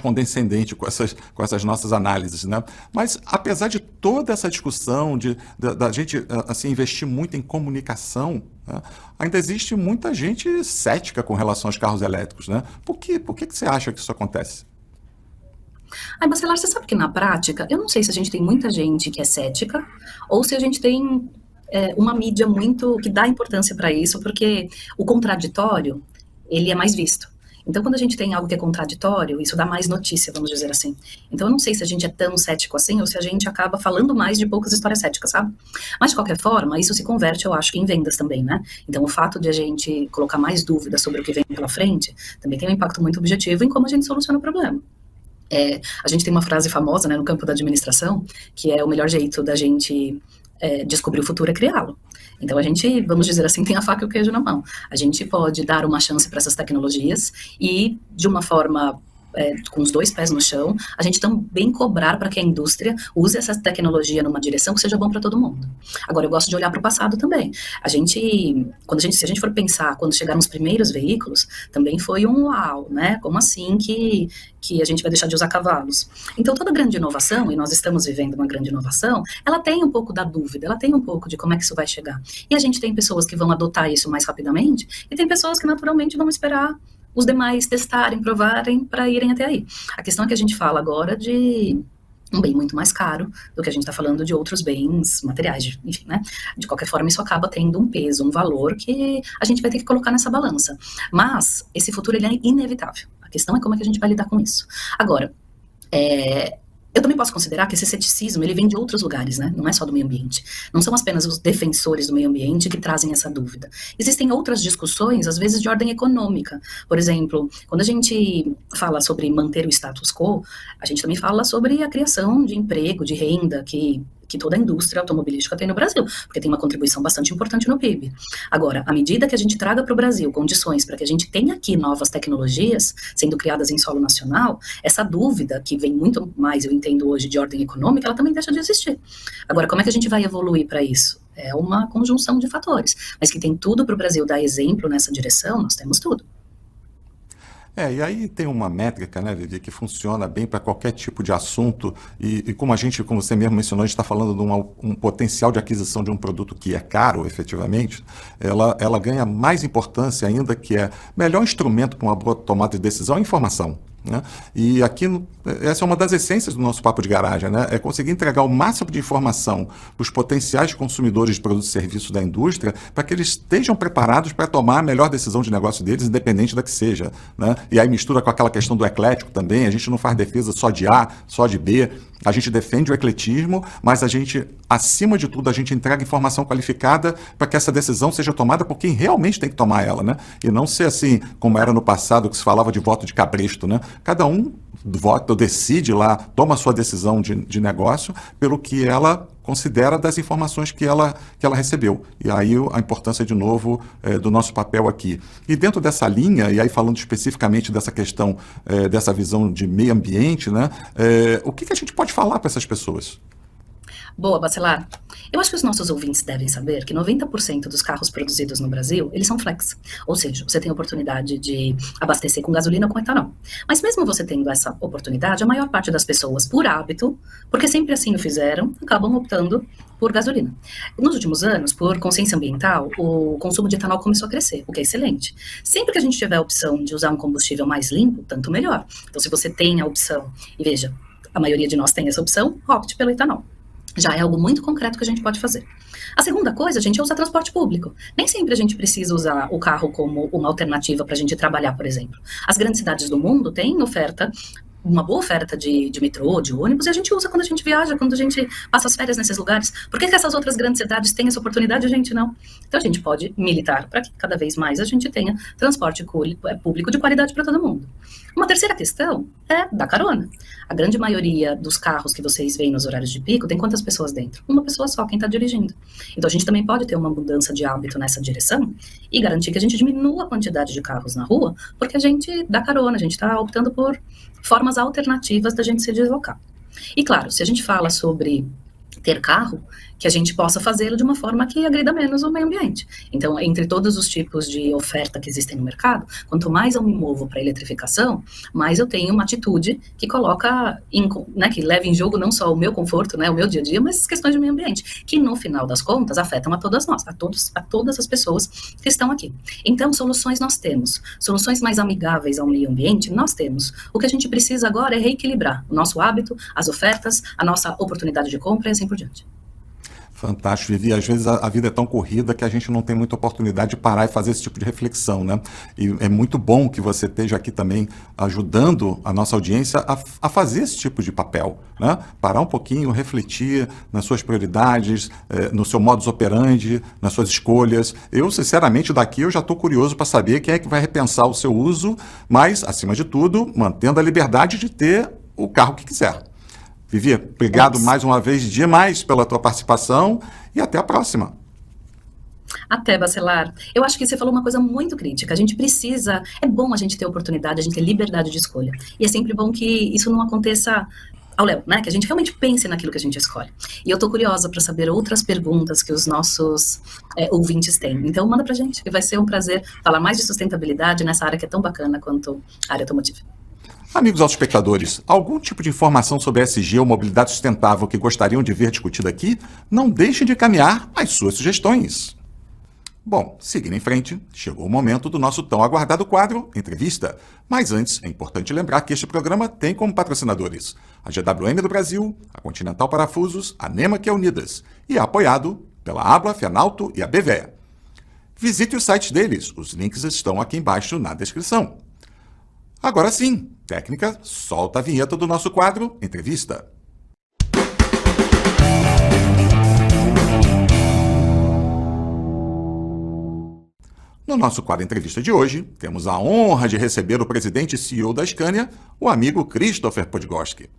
condescendente com essas nossas análises, né? Mas, apesar de toda essa discussão, da gente assim, investir muito em comunicação, né, ainda existe muita gente cética com relação aos carros elétricos, né? Por que você acha que isso acontece? Bacelar, você sabe que na prática, eu não sei se a gente tem muita gente que é cética, ou se a gente tem uma mídia muito que dá importância para isso, porque o contraditório, ele é mais visto. Então, quando a gente tem algo que é contraditório, isso dá mais notícia, vamos dizer assim. Então, eu não sei se a gente é tão cético assim, ou se a gente acaba falando mais de poucas histórias céticas, sabe? Mas, de qualquer forma, isso se converte, eu acho, que em vendas também, né? Então, o fato de a gente colocar mais dúvidas sobre o que vem pela frente, também tem um impacto muito objetivo em como a gente soluciona o problema. A gente tem uma frase famosa, né, no campo da administração, que é o melhor jeito da gente descobrir o futuro é criá-lo. Então a gente, vamos dizer assim, tem a faca e o queijo na mão. A gente pode dar uma chance para essas tecnologias e, de uma forma com os dois pés no chão, a gente também cobrar para que a indústria use essa tecnologia numa direção que seja bom para todo mundo. Agora, eu gosto de olhar para o passado também. Se a gente for pensar, quando chegaram os primeiros veículos, também foi um uau, né? Como assim que a gente vai deixar de usar cavalos? Então, toda grande inovação, e nós estamos vivendo uma grande inovação, ela tem um pouco da dúvida, ela tem um pouco de como é que isso vai chegar. E a gente tem pessoas que vão adotar isso mais rapidamente, e tem pessoas que naturalmente vão esperar os demais testarem, provarem, para irem até aí. A questão é que a gente fala agora de um bem muito mais caro do que a gente está falando de outros bens materiais, enfim, né? De qualquer forma, isso acaba tendo um peso, um valor que a gente vai ter que colocar nessa balança. Mas esse futuro, ele é inevitável. A questão é como é que a gente vai lidar com isso. Agora, eu também posso considerar que esse ceticismo, ele vem de outros lugares, né? Não é só do meio ambiente. Não são apenas os defensores do meio ambiente que trazem essa dúvida. Existem outras discussões, às vezes de ordem econômica. Por exemplo, quando a gente fala sobre manter o status quo, a gente também fala sobre a criação de emprego, de renda, que toda a indústria automobilística tem no Brasil, porque tem uma contribuição bastante importante no PIB. Agora, à medida que a gente traga para o Brasil condições para que a gente tenha aqui novas tecnologias sendo criadas em solo nacional, essa dúvida, que vem muito mais, eu entendo hoje, de ordem econômica, ela também deixa de existir. Agora, como é que a gente vai evoluir para isso? É uma conjunção de fatores, mas que tem tudo para o Brasil dar exemplo nessa direção, nós temos tudo. E aí tem uma métrica, né, Vivi, que funciona bem para qualquer tipo de assunto e como você mesmo mencionou, a gente está falando de um potencial de aquisição de um produto que é caro, efetivamente, ela ganha mais importância ainda, que é melhor instrumento para uma boa tomada de decisão, é informação. Né? E aqui, essa é uma das essências do nosso papo de garagem, né? É conseguir entregar o máximo de informação para os potenciais consumidores de produtos e serviços da indústria para que eles estejam preparados para tomar a melhor decisão de negócio deles, independente da que seja. Né? E aí mistura com aquela questão do eclético também, a gente não faz defesa só de A, só de B, a gente defende o ecletismo, mas a gente, acima de tudo, a gente entrega informação qualificada para que essa decisão seja tomada por quem realmente tem que tomar ela, né? E não ser assim, como era no passado, que se falava de voto de cabresto, né? Cada um vota, decide lá, toma a sua decisão de negócio pelo que ela considera das informações que ela recebeu. E aí a importância, de novo, do nosso papel aqui. E dentro dessa linha, e aí falando especificamente dessa questão, dessa visão de meio ambiente, né, o que a gente pode falar para essas pessoas? Boa, Bacelar. Eu acho que os nossos ouvintes devem saber que 90% dos carros produzidos no Brasil, eles são flex. Ou seja, você tem a oportunidade de abastecer com gasolina ou com etanol. Mas mesmo você tendo essa oportunidade, a maior parte das pessoas, por hábito, porque sempre assim o fizeram, acabam optando por gasolina. Nos últimos anos, por consciência ambiental, o consumo de etanol começou a crescer, o que é excelente. Sempre que a gente tiver a opção de usar um combustível mais limpo, tanto melhor. Então, se você tem a opção, e veja, a maioria de nós tem essa opção, opte pelo etanol. Já é algo muito concreto que a gente pode fazer. A segunda coisa, gente, é usar transporte público. Nem sempre a gente precisa usar o carro como uma alternativa para a gente trabalhar, por exemplo. As grandes cidades do mundo têm oferta, uma boa oferta de metrô, de ônibus, e a gente usa quando a gente viaja, quando a gente passa as férias nesses lugares. Por que essas outras grandes cidades têm essa oportunidade e a gente não? Então a gente pode militar para que cada vez mais a gente tenha transporte público de qualidade para todo mundo. Uma terceira questão é da carona. A grande maioria dos carros que vocês veem nos horários de pico tem quantas pessoas dentro? Uma pessoa só, quem está dirigindo. Então a gente também pode ter uma mudança de hábito nessa direção e garantir que a gente diminua a quantidade de carros na rua, porque a gente dá carona, a gente está optando por formas alternativas da gente se deslocar. E claro, se a gente fala sobre ter carro, que a gente possa fazê-lo de uma forma que agrida menos o meio ambiente. Então, entre todos os tipos de oferta que existem no mercado, quanto mais eu me movo para a eletrificação, mais eu tenho uma atitude que coloca, que leva em jogo não só o meu conforto, né, o meu dia a dia, mas as questões do meio ambiente, que no final das contas afetam a todas nós, a todas as pessoas que estão aqui. Então, soluções nós temos, soluções mais amigáveis ao meio ambiente nós temos. O que a gente precisa agora é reequilibrar o nosso hábito, as ofertas, a nossa oportunidade de compra e assim por diante. Fantástico, Vivi. Às vezes a vida é tão corrida que a gente não tem muita oportunidade de parar e fazer esse tipo de reflexão, né? E é muito bom que você esteja aqui também ajudando a nossa audiência a fazer esse tipo de papel, né? Parar um pouquinho, refletir nas suas prioridades, no seu modus operandi, nas suas escolhas. Eu, sinceramente, daqui eu já estou curioso para saber quem é que vai repensar o seu uso, mas, acima de tudo, mantendo a liberdade de ter o carro que quiser. Vivi, obrigado mais uma vez demais pela tua participação e até a próxima. Até, Bacelar. Eu acho que você falou uma coisa muito crítica. A gente precisa, é bom a gente ter oportunidade, a gente ter liberdade de escolha. E é sempre bom que isso não aconteça ao léu, né? Que a gente realmente pense naquilo que a gente escolhe. E eu tô curiosa para saber outras perguntas que os nossos ouvintes têm. Então, manda pra gente, que vai ser um prazer falar mais de sustentabilidade nessa área que é tão bacana quanto a área automotiva. Amigos autoespectadores, algum tipo de informação sobre ESG ou mobilidade sustentável que gostariam de ver discutida aqui? Não deixem de encaminhar as suas sugestões. Bom, seguindo em frente, chegou o momento do nosso tão aguardado quadro Entrevista. Mas antes, é importante lembrar que este programa tem como patrocinadores a GWM do Brasil, a Continental Parafusos, a Nemac Unidas e é apoiado pela Abla, Fenalto e a BVE. Visite os sites deles, os links estão aqui embaixo na descrição. Agora sim, técnica, solta a vinheta do nosso quadro Entrevista. No nosso quadro Entrevista de hoje, temos a honra de receber o presidente e CEO da Scania, o amigo Christopher Podgorski.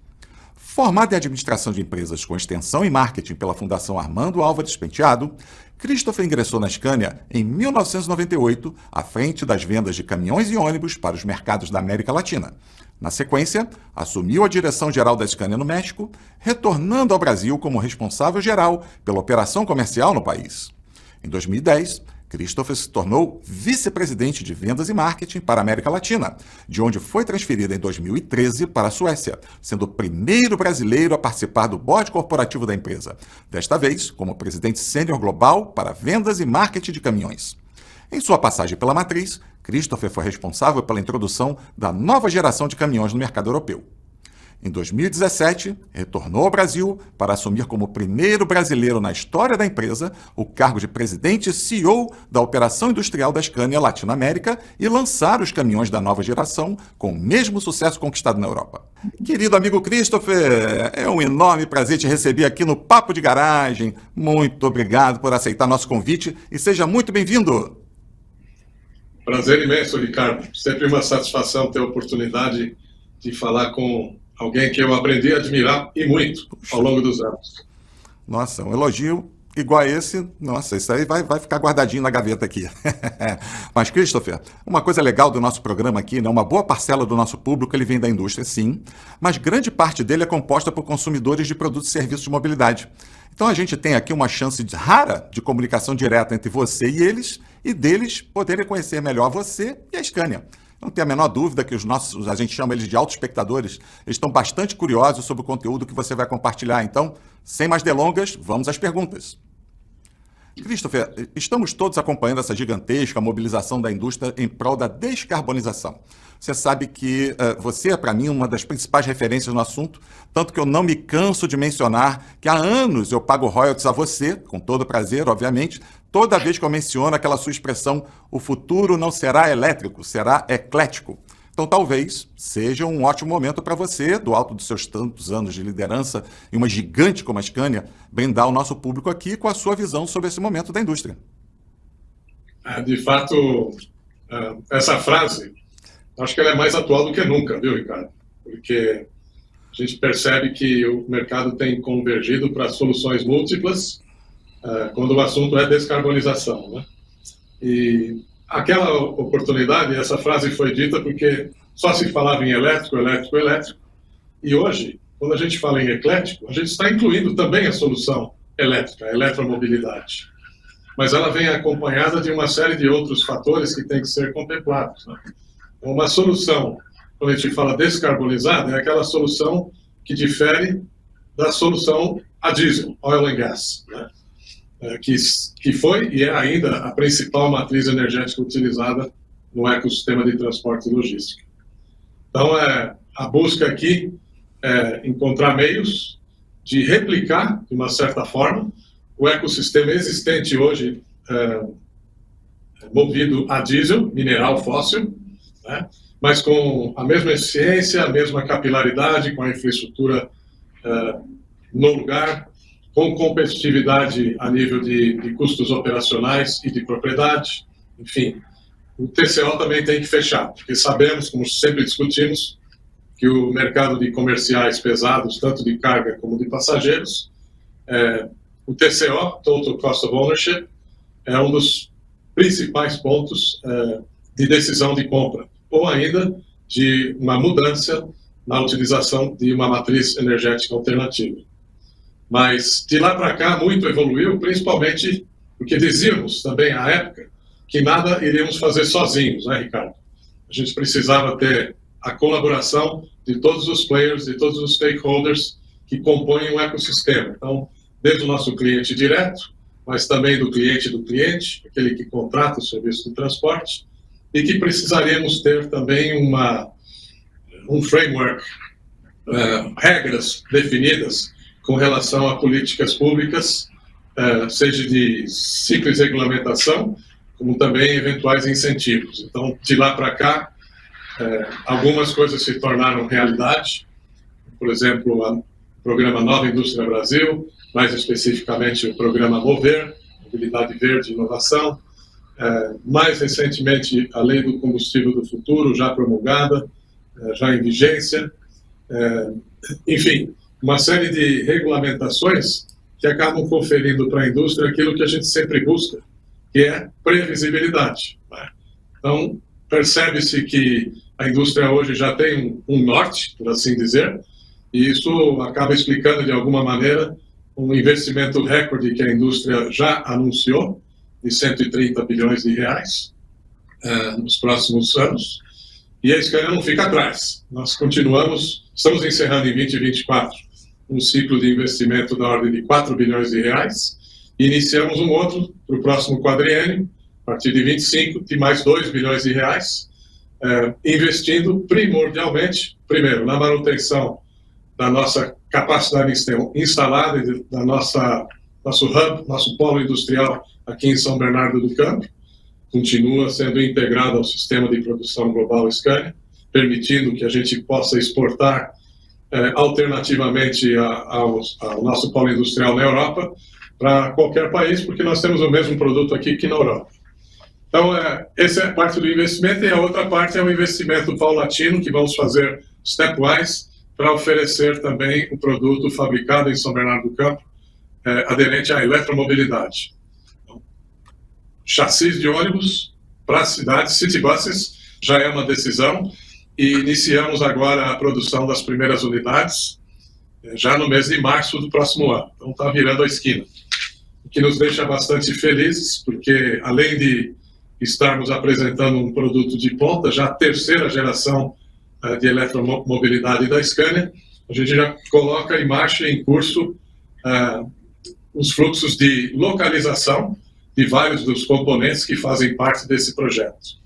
Formado em administração de empresas com extensão e marketing pela Fundação Armando Álvares Penteado, Christopher ingressou na Scania em 1998, à frente das vendas de caminhões e ônibus para os mercados da América Latina. Na sequência, assumiu a direção geral da Scania no México, retornando ao Brasil como responsável geral pela operação comercial no país. Em 2010, Christopher se tornou vice-presidente de vendas e marketing para a América Latina, de onde foi transferido em 2013 para a Suécia, sendo o primeiro brasileiro a participar do board corporativo da empresa, desta vez como presidente sênior global para vendas e marketing de caminhões. Em sua passagem pela matriz, Christopher foi responsável pela introdução da nova geração de caminhões no mercado europeu. Em 2017, retornou ao Brasil para assumir como primeiro brasileiro na história da empresa o cargo de presidente e CEO da operação industrial da Scania Latinoamérica e lançar os caminhões da nova geração com o mesmo sucesso conquistado na Europa. Querido amigo Christopher, é um enorme prazer te receber aqui no Papo de Garagem. Muito obrigado por aceitar nosso convite e seja muito bem-vindo. Prazer imenso, Ricardo. Sempre uma satisfação ter a oportunidade de falar com alguém que eu aprendi a admirar e muito ao longo dos anos. Nossa, um elogio igual a esse, nossa, isso aí vai ficar guardadinho na gaveta aqui. Mas, Christopher, uma coisa legal do nosso programa aqui, né? Uma boa parcela do nosso público ele vem da indústria, sim, mas grande parte dele é composta por consumidores de produtos e serviços de mobilidade. Então a gente tem aqui uma chance rara de comunicação direta entre você e eles, e deles poderem conhecer melhor você e a Scania. Não tem a menor dúvida que os nossos, a gente chama eles de autoespectadores, eles estão bastante curiosos sobre o conteúdo que você vai compartilhar. Então, sem mais delongas, vamos às perguntas. Christopher, estamos todos acompanhando essa gigantesca mobilização da indústria em prol da descarbonização. Você sabe que você é, para mim, uma das principais referências no assunto, tanto que eu não me canso de mencionar que há anos eu pago royalties a você, com todo prazer, obviamente, toda vez que eu menciono aquela sua expressão, o futuro não será elétrico, será eclético. Então, talvez seja um ótimo momento para você, do alto dos seus tantos anos de liderança em uma gigante como a Scania, brindar o nosso público aqui com a sua visão sobre esse momento da indústria. De fato, essa frase, acho que ela é mais atual do que nunca, viu, Ricardo? Porque a gente percebe que o mercado tem convergido para soluções múltiplas quando o assunto é descarbonização, né? E aquela oportunidade, essa frase foi dita porque só se falava em elétrico, elétrico, elétrico. E hoje, quando a gente fala em eclético, a gente está incluindo também a solução elétrica, a eletromobilidade. Mas ela vem acompanhada de uma série de outros fatores que têm que ser contemplados, né? Uma solução, quando a gente fala descarbonizada, é aquela solução que difere da solução a diesel, oil and gas, né? Que foi e é ainda a principal matriz energética utilizada no ecossistema de transporte e logística. Então, a busca aqui é encontrar meios de replicar, de uma certa forma, o ecossistema existente hoje movido a diesel, mineral fóssil, né? Mas com a mesma eficiência, a mesma capilaridade, com a infraestrutura no lugar, com competitividade a nível de custos operacionais e de propriedade. Enfim, o TCO também tem que fechar, porque sabemos, como sempre discutimos, que o mercado de comerciais pesados, tanto de carga como de passageiros, o TCO, Total Cost of Ownership, é um dos principais pontos de decisão de compra, ou ainda de uma mudança na utilização de uma matriz energética alternativa. Mas de lá para cá muito evoluiu, principalmente porque dizíamos também à época que nada iríamos fazer sozinhos, né, Ricardo? A gente precisava ter a colaboração de todos os players, de todos os stakeholders que compõem o ecossistema. Então, desde o nosso cliente direto, mas também do cliente, aquele que contrata o serviço de transporte, e que precisaríamos ter também um framework, regras definidas com relação a políticas públicas, seja de simples regulamentação, como também eventuais incentivos. Então, de lá para cá, algumas coisas se tornaram realidade. Por exemplo, o programa Nova Indústria Brasil, mais especificamente o programa Mover, Mobilidade Verde e Inovação. Mais recentemente, a Lei do Combustível do Futuro, já promulgada, já em vigência. Enfim, uma série de regulamentações que acabam conferindo para a indústria aquilo que a gente sempre busca, que é previsibilidade, né? Então, percebe-se que a indústria hoje já tem um norte, por assim dizer, e isso acaba explicando, de alguma maneira, um investimento recorde que a indústria já anunciou, de 130 bilhões de reais nos próximos anos, e a Scania não fica atrás. Nós estamos encerrando em 2024 um ciclo de investimento da ordem de 4 bilhões de reais, e iniciamos um outro para o próximo quadriênio, a partir de 25, de mais 2 bilhões de reais, investindo primordialmente, primeiro, na manutenção da nossa capacidade instalada, da nosso hub, nosso polo industrial aqui em São Bernardo do Campo, continua sendo integrado ao sistema de produção global Scania, permitindo que a gente possa exportar alternativamente ao nosso polo industrial na Europa para qualquer país, porque nós temos o mesmo produto aqui que na Europa. Então, essa é parte do investimento, e a outra parte é o investimento paulatino, que vamos fazer stepwise, para oferecer também o produto fabricado em São Bernardo do Campo aderente à eletromobilidade. Então, chassis de ônibus para as cidades, city buses, já é uma decisão, e iniciamos agora a produção das primeiras unidades, já no mês de março do próximo ano. Então está virando a esquina, o que nos deixa bastante felizes, porque além de estarmos apresentando um produto de ponta, já a terceira geração de eletromobilidade da Scania, a gente já coloca em marcha, em curso, os fluxos de localização de vários dos componentes que fazem parte desse projeto.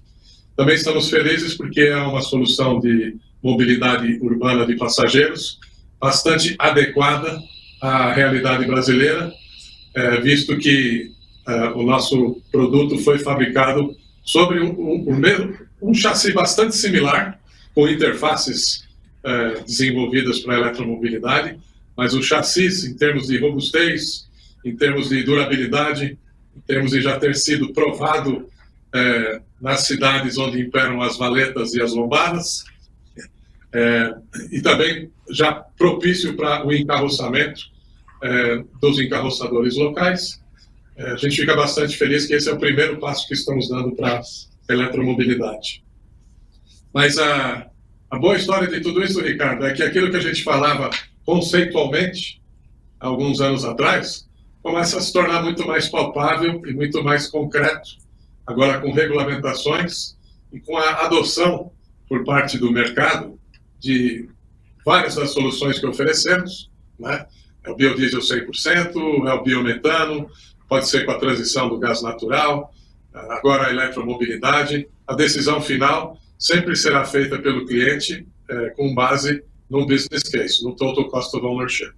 Também estamos felizes porque é uma solução de mobilidade urbana de passageiros bastante adequada à realidade brasileira, visto que o nosso produto foi fabricado sobre um chassi bastante similar, com interfaces desenvolvidas para a eletromobilidade, mas o chassi, em termos de robustez, em termos de durabilidade, em termos de já ter sido provado nas cidades onde imperam as valetas e as lombadas, e também já propício para o encarroçamento dos encarroçadores locais. A gente fica bastante feliz que esse é o primeiro passo que estamos dando para a eletromobilidade. Mas a boa história de tudo isso, Ricardo, é que aquilo que a gente falava conceitualmente, há alguns anos atrás, começa a se tornar muito mais palpável e muito mais concreto, agora com regulamentações e com a adoção por parte do mercado de várias das soluções que oferecemos, né? É o biodiesel 100%, é o biometano, pode ser com a transição do gás natural, agora a eletromobilidade. A decisão final sempre será feita pelo cliente com base no business case, no total cost of ownership.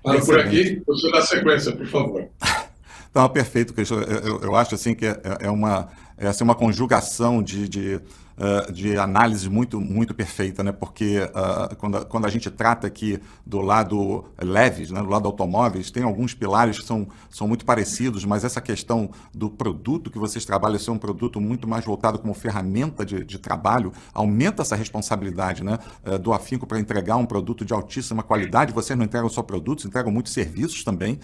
Para por aqui, você dá sequência, por favor. Então, perfeito, Cristian. Eu acho assim que é uma conjugação de análise muito perfeita, né? Porque quando a gente trata aqui do lado leves, né? Do lado automóveis, tem alguns pilares que são muito parecidos, mas essa questão do produto que vocês trabalham ser um produto muito mais voltado como ferramenta de trabalho, aumenta essa responsabilidade, né? Do afinco para entregar um produto de altíssima qualidade. Vocês não entregam só produtos, entregam muitos serviços também,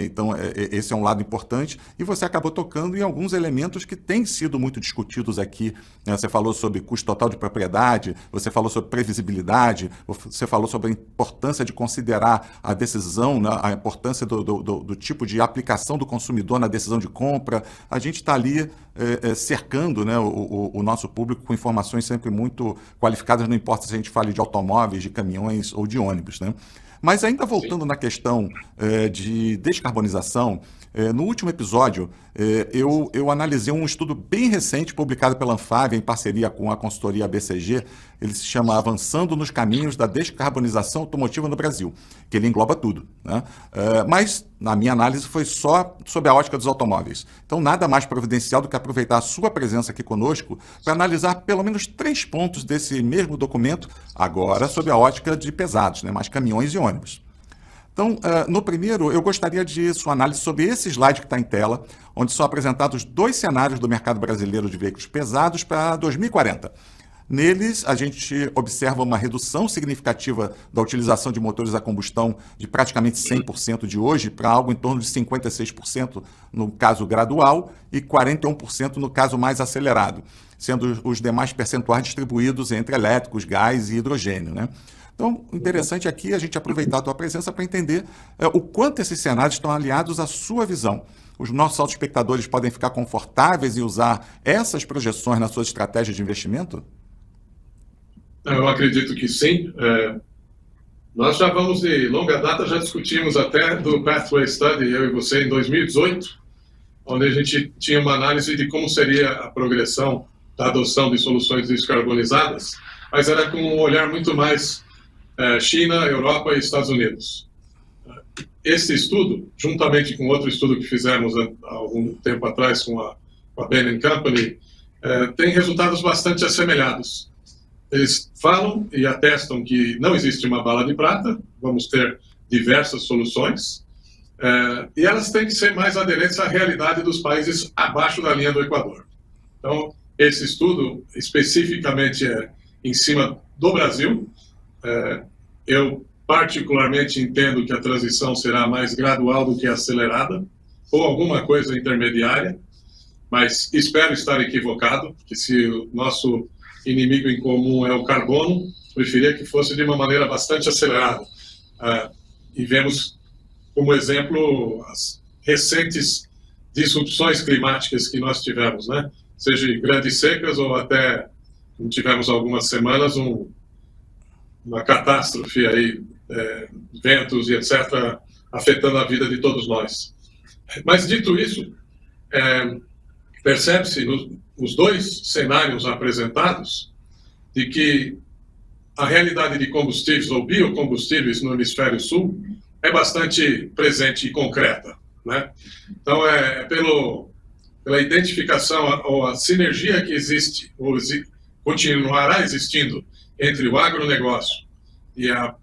então esse é um lado importante, e você acabou tocando em alguns elementos que têm sido muito discutidos aqui, né? Você falou sobre custo total de propriedade, você falou sobre previsibilidade, você falou sobre a importância de considerar a decisão, né, a importância do tipo de aplicação do consumidor na decisão de compra. A gente está ali cercando, né, o nosso público com informações sempre muito qualificadas, não importa se a gente fale de automóveis, de caminhões ou de ônibus, né? Mas ainda voltando na questão de descarbonização, no último episódio eu analisei um estudo bem recente publicado pela Anfávia em parceria com a consultoria BCG. Ele se chama Avançando nos Caminhos da Descarbonização Automotiva no Brasil, que ele engloba tudo, né? Mas, na minha análise, foi só sob a ótica dos automóveis. Então, nada mais providencial do que aproveitar a sua presença aqui conosco para analisar pelo menos 3 pontos desse mesmo documento, agora sob a ótica de pesados, né? Mais caminhões e ônibus. Então, no primeiro, eu gostaria de sua análise sobre esse slide que está em tela, onde são apresentados 2 cenários do mercado brasileiro de veículos pesados para 2040. Neles, a gente observa uma redução significativa da utilização de motores a combustão de praticamente 100% de hoje para algo em torno de 56% no caso gradual e 41% no caso mais acelerado, sendo os demais percentuais distribuídos entre elétricos, gás e hidrogênio, né? Então, interessante aqui a gente aproveitar a tua presença para entender o quanto esses cenários estão aliados à sua visão. Os nossos autoespectadores podem ficar confortáveis em usar essas projeções na sua estratégia de investimento? Eu acredito que sim. Nós já vamos de longa data, já discutimos até do Pathway Study, eu e você, em 2018, onde a gente tinha uma análise de como seria a progressão da adoção de soluções descarbonizadas, mas era com um olhar muito mais China, Europa e Estados Unidos. Esse estudo, juntamente com outro estudo que fizemos há algum tempo atrás com a Bain & Company, tem resultados bastante assemelhados. Eles falam e atestam que não existe uma bala de prata, vamos ter diversas soluções, e elas têm que ser mais aderentes à realidade dos países abaixo da linha do Equador. Então, esse estudo especificamente é em cima do Brasil. Eu particularmente entendo que a transição será mais gradual do que acelerada, ou alguma coisa intermediária, mas espero estar equivocado, que se o nosso inimigo em comum é o carbono, preferia que fosse de uma maneira bastante acelerada. E vemos como exemplo as recentes disrupções climáticas que nós tivemos, né? Seja grandes secas ou até tivemos algumas semanas uma catástrofe aí, ventos e etc., afetando a vida de todos nós. Mas dito isso, percebe-se nos dois cenários apresentados de que a realidade de combustíveis ou biocombustíveis no hemisfério sul é bastante presente e concreta, né? Então, pela identificação ou a sinergia que existe, ou continuará existindo, entre o agronegócio e a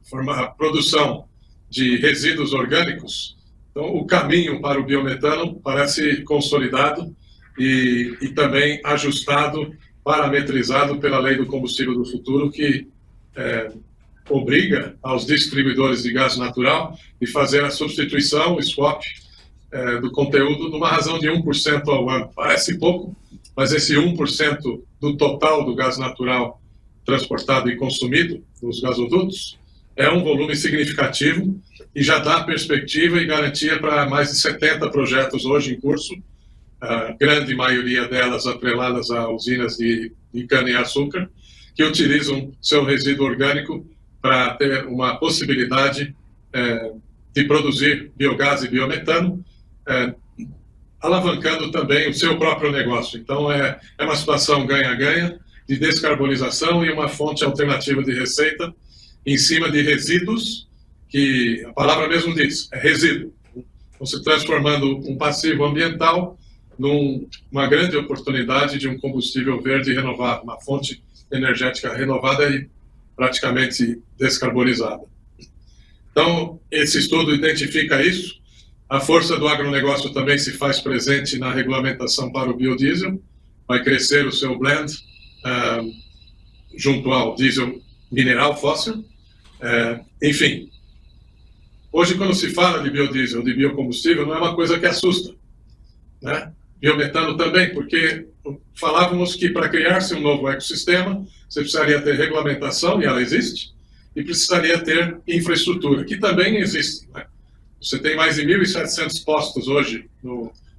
produção de resíduos orgânicos, então, o caminho para o biometano parece consolidado e também ajustado, parametrizado pela Lei do Combustível do Futuro, que obriga aos distribuidores de gás natural de fazer a substituição, o swap, do conteúdo numa razão de 1% ao ano. Parece pouco, mas esse 1% do total do gás natural transportado e consumido nos gasodutos é um volume significativo e já dá perspectiva e garantia para mais de 70 projetos hoje em curso, a grande maioria delas atreladas a usinas de cana-e-açúcar, que utilizam seu resíduo orgânico para ter uma possibilidade de produzir biogás e biometano, alavancando também o seu próprio negócio. Então, é uma situação ganha-ganha de descarbonização e uma fonte alternativa de receita em cima de resíduos, que a palavra mesmo diz, é resíduo. Então, se transformando um passivo ambiental numa grande oportunidade de um combustível verde renovável, uma fonte energética renovada e praticamente descarbonizada. Então, esse estudo identifica isso. A força do agronegócio também se faz presente na regulamentação para o biodiesel, vai crescer o seu blend junto ao diesel mineral fóssil. Enfim, hoje quando se fala de biodiesel, de biocombustível, não é uma coisa que assusta, né? Biometano também, porque falávamos que para criar-se um novo ecossistema, você precisaria ter regulamentação, e ela existe, e precisaria ter infraestrutura, que também existe, né? Você tem mais de 1.700 postos hoje,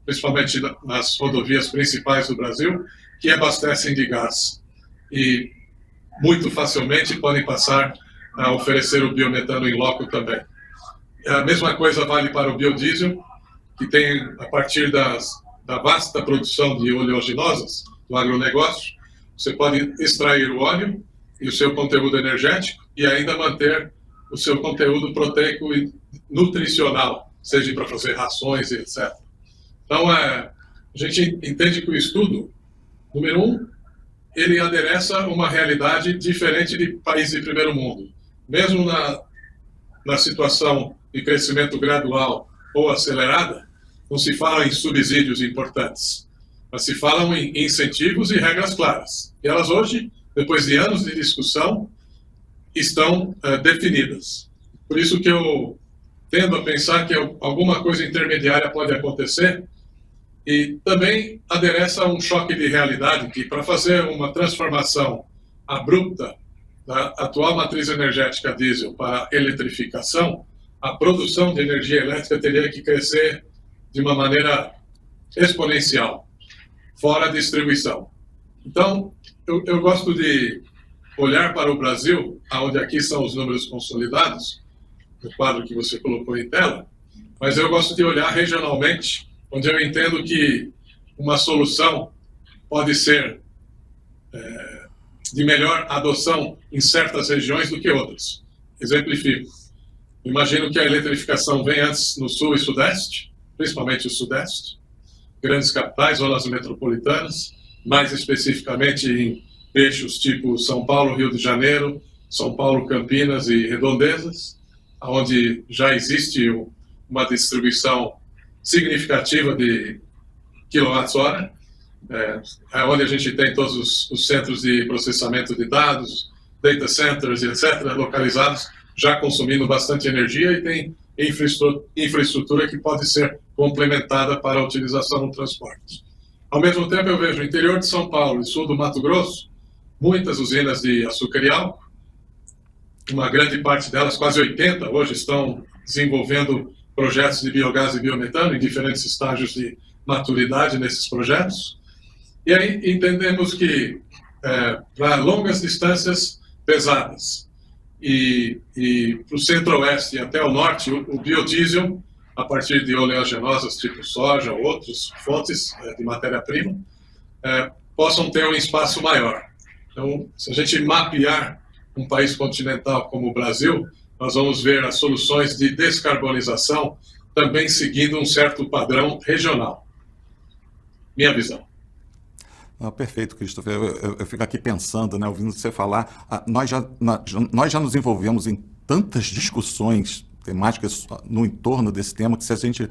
principalmente nas rodovias principais do Brasil, que abastecem de gás. E muito facilmente podem passar a oferecer o biometano em loco também. A mesma coisa vale para o biodiesel, que tem, a partir da vasta produção de oleaginosas do agronegócio, você pode extrair o óleo e o seu conteúdo energético e ainda manter o seu conteúdo proteico e nutricional, seja para fazer rações e etc. Então, a gente entende que o estudo, número 1, ele adereça uma realidade diferente de países de primeiro mundo. Mesmo na situação de crescimento gradual ou acelerada, não se fala em subsídios importantes, mas se falam em incentivos e regras claras. E elas hoje, depois de anos de discussão, estão definidas. Por isso que eu tendo a pensar que alguma coisa intermediária pode acontecer, e também adereça a um choque de realidade que, para fazer uma transformação abrupta da atual matriz energética diesel para eletrificação, a produção de energia elétrica teria que crescer de uma maneira exponencial, fora a distribuição. Então, eu gosto de olhar para o Brasil, onde aqui são os números consolidados, no quadro que você colocou em tela, mas eu gosto de olhar regionalmente, onde eu entendo que uma solução pode ser de melhor adoção em certas regiões do que outras. Exemplifico. Imagino que a eletrificação vem antes no sul e sudeste, principalmente o sudeste, grandes capitais, zonas metropolitanas, mais especificamente em eixos tipo São Paulo, Rio de Janeiro, São Paulo, Campinas e Redondezas, onde já existe uma distribuição significativa de quilowatts-hora, onde a gente tem todos os centros de processamento de dados, data centers, etc., localizados já consumindo bastante energia e tem infraestrutura que pode ser complementada para a utilização no transporte. Ao mesmo tempo, eu vejo o interior de São Paulo e sul do Mato Grosso, muitas usinas de açúcar e álcool, uma grande parte delas, quase 80, hoje estão desenvolvendo projetos de biogás e biometano em diferentes estágios de maturidade nesses projetos. E aí entendemos que para longas distâncias pesadas e para o centro-oeste e até o norte, o biodiesel, a partir de oleaginosas tipo soja ou outras fontes de matéria-prima, possam ter um espaço maior. Então, se a gente mapear um país continental como o Brasil, nós vamos ver as soluções de descarbonização também seguindo um certo padrão regional. Minha visão. Perfeito, Christopher. Eu fico aqui pensando, né, ouvindo você falar. Nós já nos envolvemos em tantas discussões temáticas no entorno desse tema, que se a gente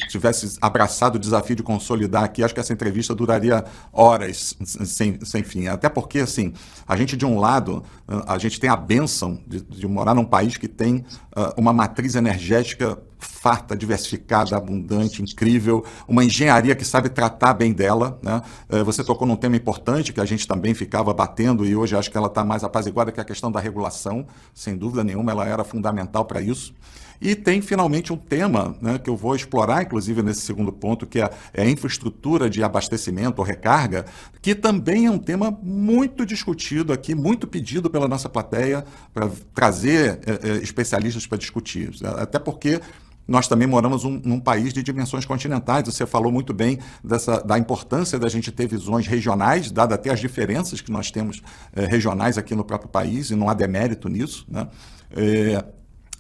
tivesse abraçado o desafio de consolidar aqui, acho que essa entrevista duraria horas sem fim. Até porque, assim, a gente, de um lado, a gente tem a bênção de morar num país que tem uma matriz energética farta, diversificada, abundante, incrível, uma engenharia que sabe tratar bem dela, né? Você tocou num tema importante que a gente também ficava batendo e hoje acho que ela está mais apaziguada, que é a questão da regulação. Sem dúvida nenhuma, ela era fundamental para isso. E tem, finalmente, um tema, né, que eu vou explorar, inclusive, nesse segundo ponto, que é a infraestrutura de abastecimento ou recarga, que também é um tema muito discutido aqui, muito pedido pela nossa plateia, para trazer especialistas para discutir. Até porque nós também moramos num país de dimensões continentais. Você falou muito bem da importância da gente ter visões regionais, dada até as diferenças que nós temos regionais aqui no próprio país, e não há demérito nisso, né?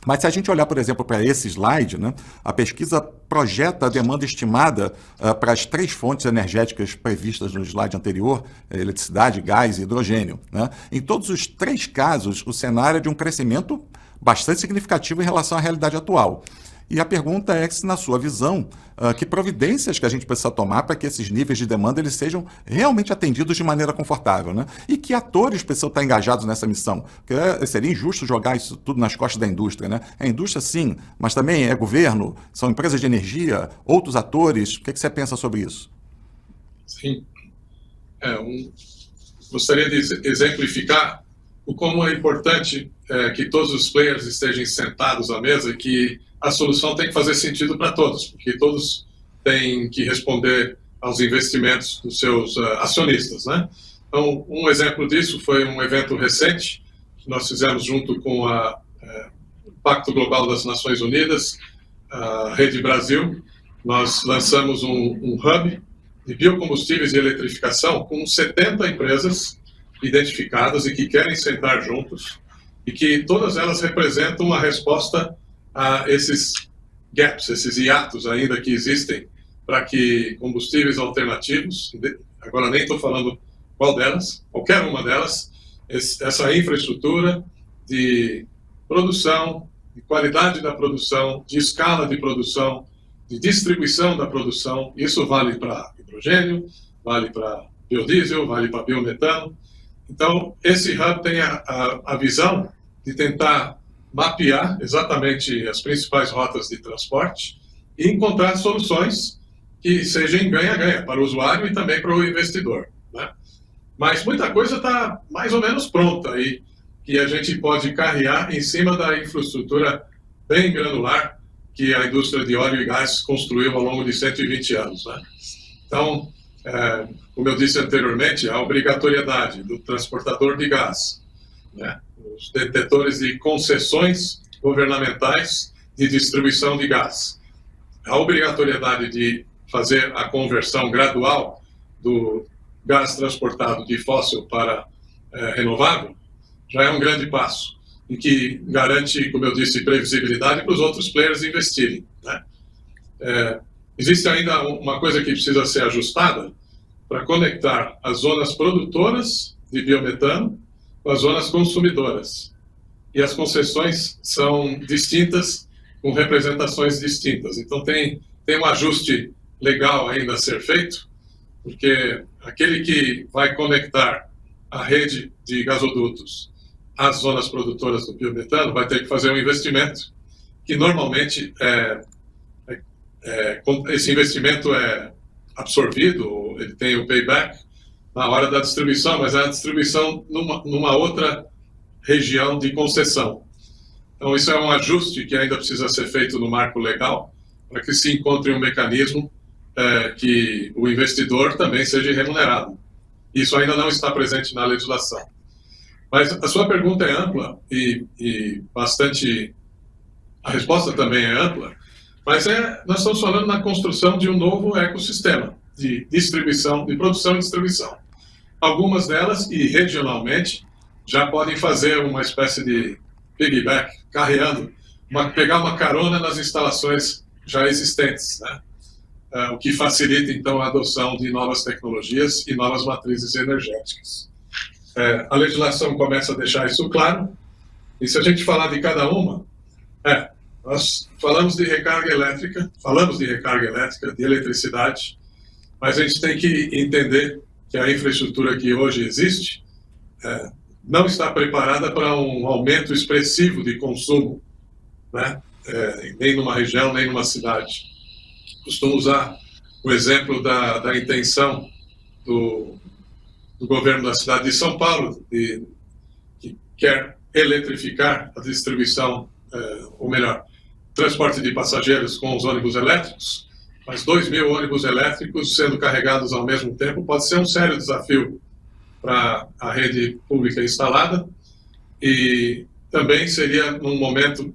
Mas se a gente olhar, por exemplo, para esse slide, né, a pesquisa projeta a demanda estimada para as 3 fontes energéticas previstas no slide anterior, eletricidade, gás e hidrogênio, né? Em todos os 3 casos, o cenário é de um crescimento bastante significativo em relação à realidade atual. E a pergunta é se, na sua visão, que providências que a gente precisa tomar para que esses níveis de demanda eles sejam realmente atendidos de maneira confortável, né? E que atores precisam estar engajados nessa missão? Porque seria injusto jogar isso tudo nas costas da indústria, né? É indústria, sim, mas também é governo, são empresas de energia, outros atores. O que você pensa sobre isso? Sim. Gostaria de exemplificar o como é importante que todos os players estejam sentados à mesa e que a solução tem que fazer sentido para todos, porque todos têm que responder aos investimentos dos seus acionistas, né? Então, um exemplo disso foi um evento recente que nós fizemos junto com o Pacto Global das Nações Unidas, a Rede Brasil. Nós lançamos um hub de biocombustíveis e eletrificação com 70 empresas identificadas e que querem sentar juntos e que todas elas representam uma resposta a esses gaps, esses hiatos ainda que existem para que combustíveis alternativos, agora nem estou falando qual delas, qualquer uma delas, essa infraestrutura de produção, de qualidade da produção, de escala de produção, de distribuição da produção, isso vale para hidrogênio, vale para biodiesel, vale para biometano. Então, esse hub tem a visão de tentar mapear exatamente as principais rotas de transporte e encontrar soluções que sejam ganha-ganha para o usuário e também para o investidor, né? Mas muita coisa está mais ou menos pronta aí, que a gente pode carregar em cima da infraestrutura bem granular que a indústria de óleo e gás construiu ao longo de 120 anos, né? Então, como eu disse anteriormente, a obrigatoriedade do transportador de gás, né, os detetores de concessões governamentais de distribuição de gás, a obrigatoriedade de fazer a conversão gradual do gás transportado de fóssil para renovável, já é um grande passo, e que garante, como eu disse, previsibilidade para os outros players investirem, né? Existe ainda uma coisa que precisa ser ajustada para conectar as zonas produtoras de biometano com as zonas consumidoras. E as concessões são distintas, com representações distintas. Então tem um ajuste legal ainda a ser feito, porque aquele que vai conectar a rede de gasodutos as zonas produtoras do biometano, vai ter que fazer um investimento que normalmente esse investimento é absorvido, ele tem o payback na hora da distribuição, mas é a distribuição numa outra região de concessão. Então, isso é um ajuste que ainda precisa ser feito no marco legal, para que se encontre um mecanismo que o investidor também seja remunerado. Isso ainda não está presente na legislação. Mas a sua pergunta é ampla e bastante... A resposta também é ampla, mas nós estamos falando na construção de um novo ecossistema de distribuição, de produção e distribuição. Algumas delas, e regionalmente, já podem fazer uma espécie de piggyback, carreando, pegar uma carona nas instalações já existentes, né? O que facilita, então, a adoção de novas tecnologias e novas matrizes energéticas. A legislação começa a deixar isso claro, e se a gente falar de cada uma, nós falamos de recarga elétrica, de eletricidade, mas a gente tem que entender que a infraestrutura que hoje existe não está preparada para um aumento expressivo de consumo, né? Nem numa região, nem numa cidade. Costumo usar o exemplo da intenção do governo da cidade de São Paulo, que quer eletrificar a distribuição, ou melhor, transporte de passageiros com os ônibus elétricos, mas 2.000 ônibus elétricos sendo carregados ao mesmo tempo pode ser um sério desafio para a rede pública instalada, e também seria num momento,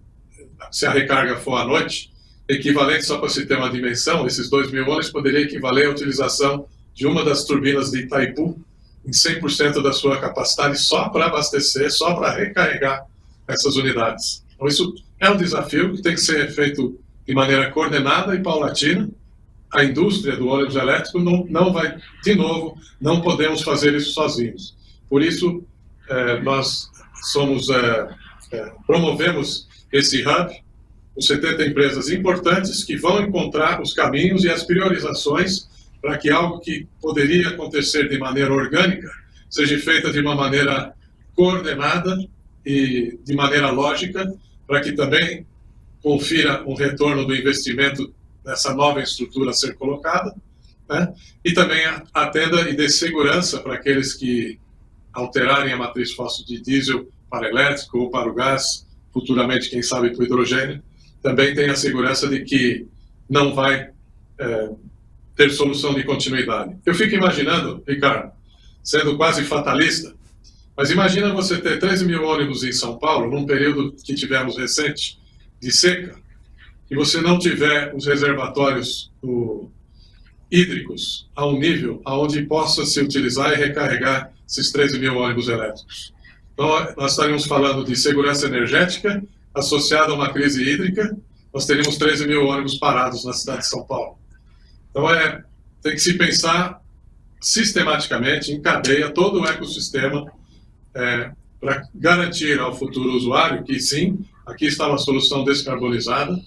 se a recarga for à noite, equivalente, só para se ter uma dimensão, esses 2.000 ônibus poderia equivaler à utilização de uma das turbinas de Itaipu em 100% da sua capacidade, só para abastecer, só para recarregar essas unidades. Então isso é um desafio que tem que ser feito de maneira coordenada e paulatina. A indústria do ônibus elétrico não vai, de novo, não podemos fazer isso sozinhos. Por isso, nós promovemos esse hub, com 70 empresas importantes que vão encontrar os caminhos e as priorizações para que algo que poderia acontecer de maneira orgânica seja feita de uma maneira coordenada e de maneira lógica, para que também confira um retorno do investimento nessa nova estrutura a ser colocada, né? E também atenda e dê segurança para aqueles que alterarem a matriz fóssil de diesel para elétrico ou para o gás, futuramente, quem sabe, para o hidrogênio, também tem a segurança de que não vai ter solução de continuidade. Eu fico imaginando, Ricardo, sendo quase fatalista, mas imagina você ter 13.000 ônibus em São Paulo, num período que tivemos recente de seca, e você não tiver os reservatórios hídricos a um nível onde possa se utilizar e recarregar esses 13.000 ônibus elétricos. Então, nós estaríamos falando de segurança energética associada a uma crise hídrica, nós teríamos 13.000 ônibus parados na cidade de São Paulo. Então, tem que se pensar sistematicamente, em cadeia, todo o ecossistema, para garantir ao futuro usuário que, sim, aqui está uma solução descarbonizada,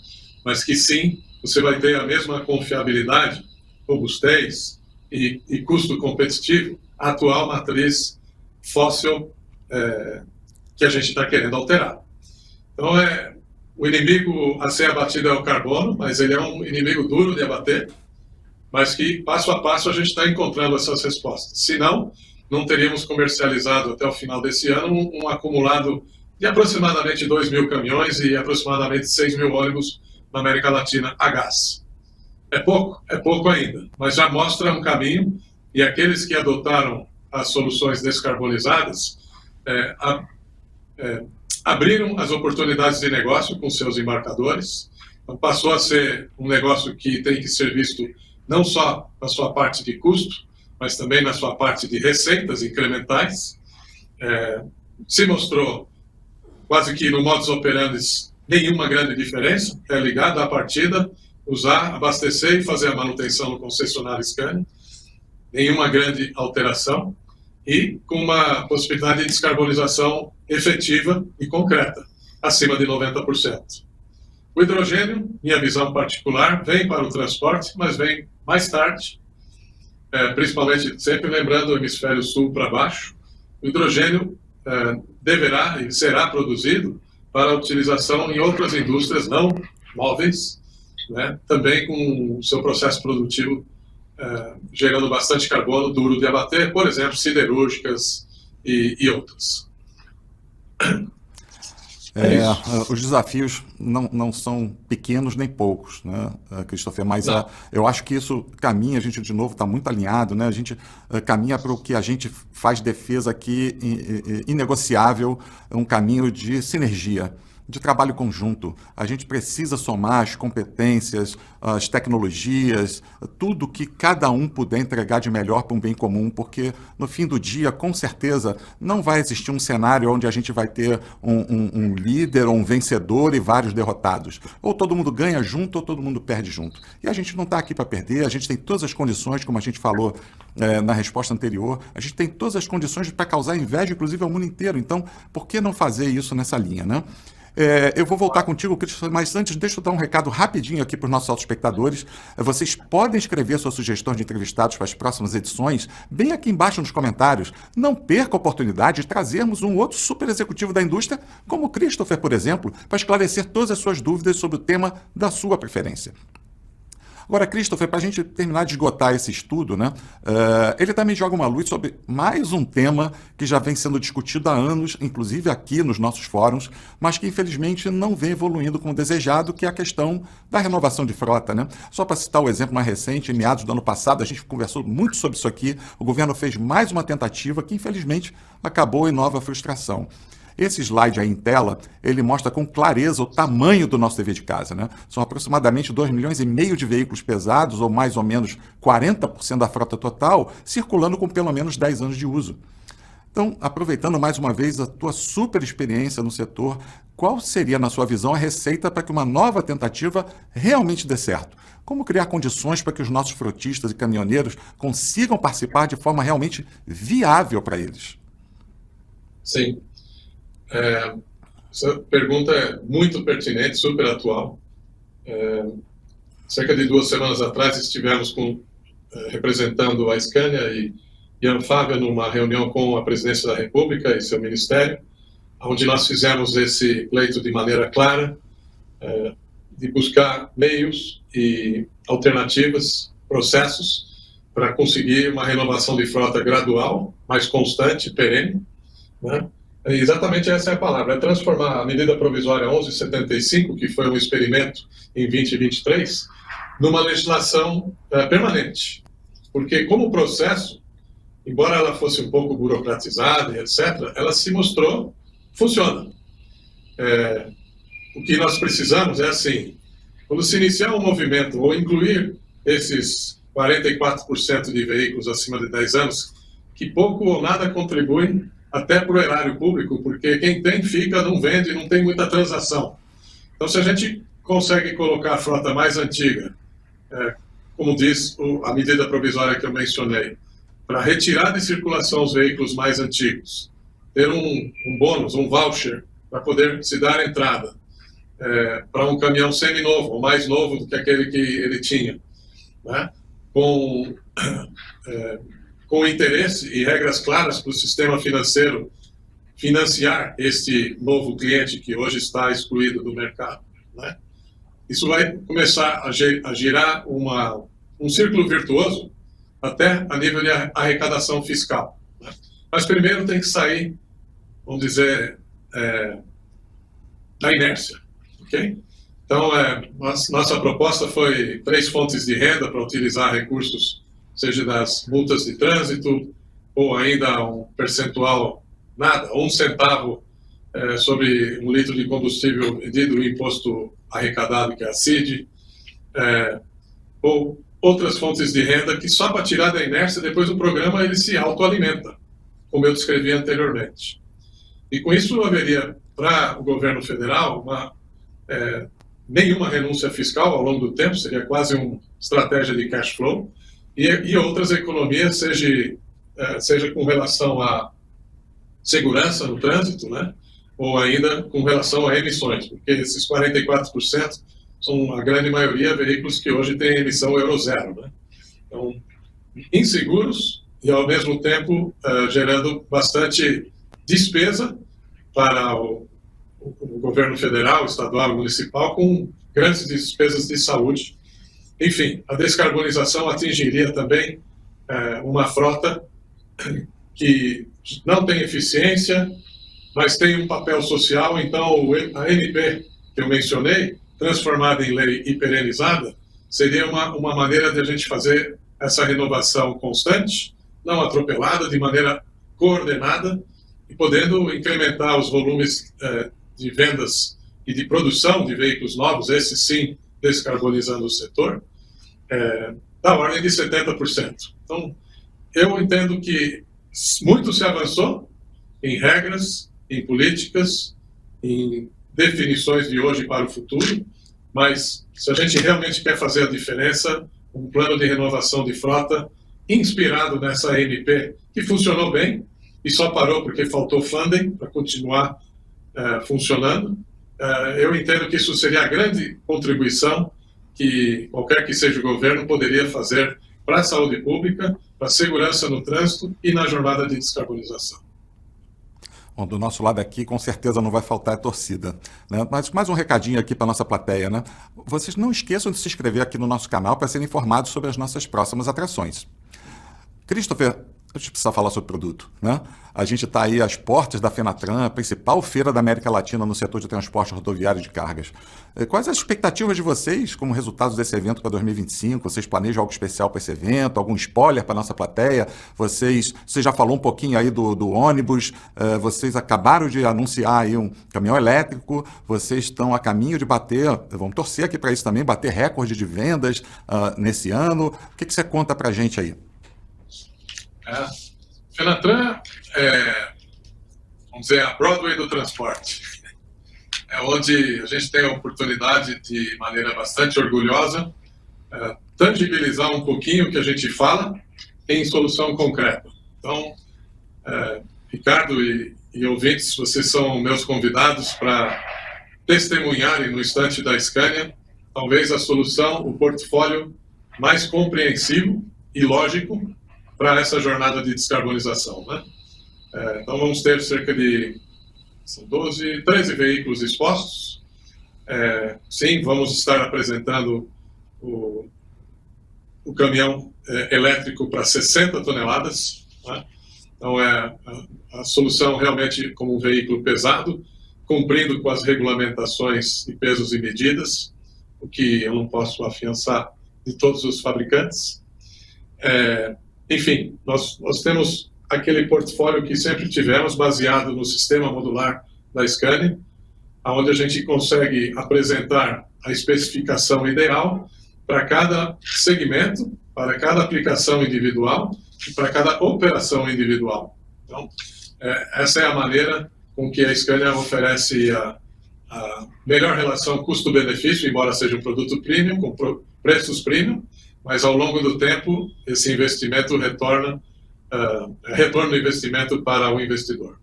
mas que, sim, você vai ter a mesma confiabilidade, robustez e custo competitivo à atual matriz fóssil que a gente está querendo alterar. Então, o inimigo a ser abatido é o carbono, mas ele é um inimigo duro de abater, mas que, passo a passo, a gente está encontrando essas respostas. Senão, não teríamos comercializado até o final desse ano um acumulado de aproximadamente 2.000 caminhões e aproximadamente 6.000 ônibus na América Latina a gás. É pouco ainda, mas já mostra um caminho, e aqueles que adotaram as soluções descarbonizadas abriram as oportunidades de negócio com seus embarcadores. Então, passou a ser um negócio que tem que ser visto não só na sua parte de custo, mas também na sua parte de receitas incrementais. Se mostrou quase que no modus operandi nenhuma grande diferença, ligado à partida, usar, abastecer e fazer a manutenção no concessionário Scania, nenhuma grande alteração, e com uma possibilidade de descarbonização efetiva e concreta, acima de 90%. O hidrogênio, minha visão particular, vem para o transporte, mas vem mais tarde, principalmente, sempre lembrando o hemisfério sul para baixo. O hidrogênio deverá e será produzido para utilização em outras indústrias não móveis, né, também com o seu processo produtivo gerando bastante carbono duro de abater, por exemplo, siderúrgicas e outras. Os desafios não são pequenos nem poucos, né, Christopher? Mas eu acho que isso caminha, a gente de novo está muito alinhado, né? A gente caminha para o que a gente faz defesa aqui inegociável, um caminho de sinergia, de trabalho conjunto. A gente precisa somar as competências, as tecnologias, tudo que cada um puder entregar de melhor para um bem comum, porque no fim do dia, com certeza, não vai existir um cenário onde a gente vai ter um líder ou um vencedor e vários derrotados. Ou todo mundo ganha junto ou todo mundo perde junto. E a gente não está aqui para perder, a gente tem todas as condições, como a gente falou na resposta anterior, a gente tem todas as condições para causar inveja, inclusive ao mundo inteiro. Então, por que não fazer isso nessa linha, né? Eu vou voltar contigo, Christopher, mas antes deixa eu dar um recado rapidinho aqui para os nossos espectadores. Vocês podem escrever suas sugestões de entrevistados para as próximas edições, bem aqui embaixo nos comentários. Não perca a oportunidade de trazermos um outro super executivo da indústria, como o Christopher, por exemplo, para esclarecer todas as suas dúvidas sobre o tema da sua preferência. Agora, Christopher, para a gente terminar de esgotar esse estudo, né, ele também joga uma luz sobre mais um tema que já vem sendo discutido há anos, inclusive aqui nos nossos fóruns, mas que infelizmente não vem evoluindo como desejado, que é a questão da renovação de frota, né? Só para citar o exemplo mais recente, em meados do ano passado, a gente conversou muito sobre isso aqui, o governo fez mais uma tentativa que infelizmente acabou em nova frustração. Esse slide aí em tela, ele mostra com clareza o tamanho do nosso dever de casa, né? São aproximadamente 2,5 milhões de veículos pesados, ou mais ou menos 40% da frota total, circulando com pelo menos 10 anos de uso. Então, aproveitando mais uma vez a tua super experiência no setor, qual seria, na sua visão, a receita para que uma nova tentativa realmente dê certo? Como criar condições para que os nossos frotistas e caminhoneiros consigam participar de forma realmente viável para eles? Sim. Essa pergunta é muito pertinente, super atual. Cerca de 2 semanas atrás estivemos representando a Scania e a Anfávia numa reunião com a Presidência da República e seu Ministério, onde nós fizemos esse pleito de maneira clara, de buscar meios e alternativas, processos, para conseguir uma renovação de frota gradual, mais constante, perene, né? Exatamente essa é a palavra, é transformar a medida provisória 1175, que foi um experimento em 2023, numa legislação permanente. Porque como processo, embora ela fosse um pouco burocratizada e etc., ela se mostrou, funciona. O que nós precisamos é assim, quando se iniciar um movimento ou incluir esses 44% de veículos acima de 10 anos, que pouco ou nada contribuem até para o erário público, porque quem tem fica, não vende, não tem muita transação. Então, se a gente consegue colocar a frota mais antiga, como diz a medida provisória que eu mencionei, para retirar de circulação os veículos mais antigos, ter um bônus, um voucher, para poder se dar entrada para um caminhão seminovo, ou mais novo do que aquele que ele tinha, né? Com interesse e regras claras para o sistema financeiro financiar este novo cliente que hoje está excluído do mercado, né? Isso vai começar a girar um círculo virtuoso até a nível de arrecadação fiscal, né? Mas primeiro tem que sair, vamos dizer, da inércia, ok? Então, nossa proposta foi 3 fontes de renda para utilizar recursos, seja das multas de trânsito, ou ainda um percentual, nada, 1 centavo sobre 1 litro de combustível medido o imposto arrecadado, que é a CID, ou outras fontes de renda que só para tirar da inércia, depois o programa ele se autoalimenta, como eu descrevi anteriormente. E com isso haveria, para o governo federal, nenhuma renúncia fiscal ao longo do tempo, seria quase uma estratégia de cash flow, e outras economias, seja com relação à segurança no trânsito, né, ou ainda com relação a emissões, porque esses 44% são, a grande maioria, veículos que hoje têm emissão Euro 0, né? Então, inseguros e, ao mesmo tempo, gerando bastante despesa para o governo federal, estadual e municipal, com grandes despesas de saúde. Enfim, a descarbonização atingiria também uma frota que não tem eficiência, mas tem um papel social. Então, a MP que eu mencionei, transformada em lei e perenizada, seria uma maneira de a gente fazer essa renovação constante, não atropelada, de maneira coordenada, e podendo incrementar os volumes de vendas e de produção de veículos novos, esse sim, descarbonizando o setor, da ordem de 70%. Então, eu entendo que muito se avançou em regras, em políticas, em definições de hoje para o futuro, mas se a gente realmente quer fazer a diferença, um plano de renovação de frota inspirado nessa MP, que funcionou bem e só parou porque faltou funding para continuar funcionando, eu entendo que isso seria a grande contribuição que qualquer que seja o governo poderia fazer para a saúde pública, para a segurança no trânsito e na jornada de descarbonização. Bom, do nosso lado aqui, com certeza não vai faltar a torcida, né? Mas mais um recadinho aqui para a nossa plateia, né? Vocês não esqueçam de se inscrever aqui no nosso canal para serem informados sobre as nossas próximas atrações. Christopher, a gente precisa falar sobre o produto, né? A gente está aí às portas da Fenatran, a principal feira da América Latina no setor de transporte rodoviário de cargas. Quais as expectativas de vocês como resultados desse evento para 2025? Vocês planejam algo especial para esse evento? Algum spoiler para a nossa plateia? Você já falou um pouquinho aí do ônibus, vocês acabaram de anunciar aí um caminhão elétrico, vocês estão a caminho de bater, vamos torcer aqui para isso também, bater recorde de vendas nesse ano. O que você conta para a gente aí? Fenatran vamos dizer, a Broadway do transporte. É onde a gente tem a oportunidade, de maneira bastante orgulhosa, tangibilizar um pouquinho o que a gente fala em solução concreta. Então, Ricardo e ouvintes, vocês são meus convidados para testemunharem no estande da Scania, talvez a solução, o portfólio mais compreensivo e lógico para essa jornada de descarbonização, né? Então vamos ter cerca de 13 veículos expostos. Sim, vamos estar apresentando o caminhão elétrico para 60 toneladas, né? Então a solução realmente como um veículo pesado, cumprindo com as regulamentações de pesos e medidas, o que eu não posso afiançar de todos os fabricantes. Enfim, nós temos aquele portfólio que sempre tivemos, baseado no sistema modular da Scania, onde a gente consegue apresentar a especificação ideal para cada segmento, para cada aplicação individual e para cada operação individual. Então, essa é a maneira com que a Scania oferece a melhor relação custo-benefício, embora seja um produto premium, com preços premium, mas ao longo do tempo, esse investimento retorna do investimento para o investidor.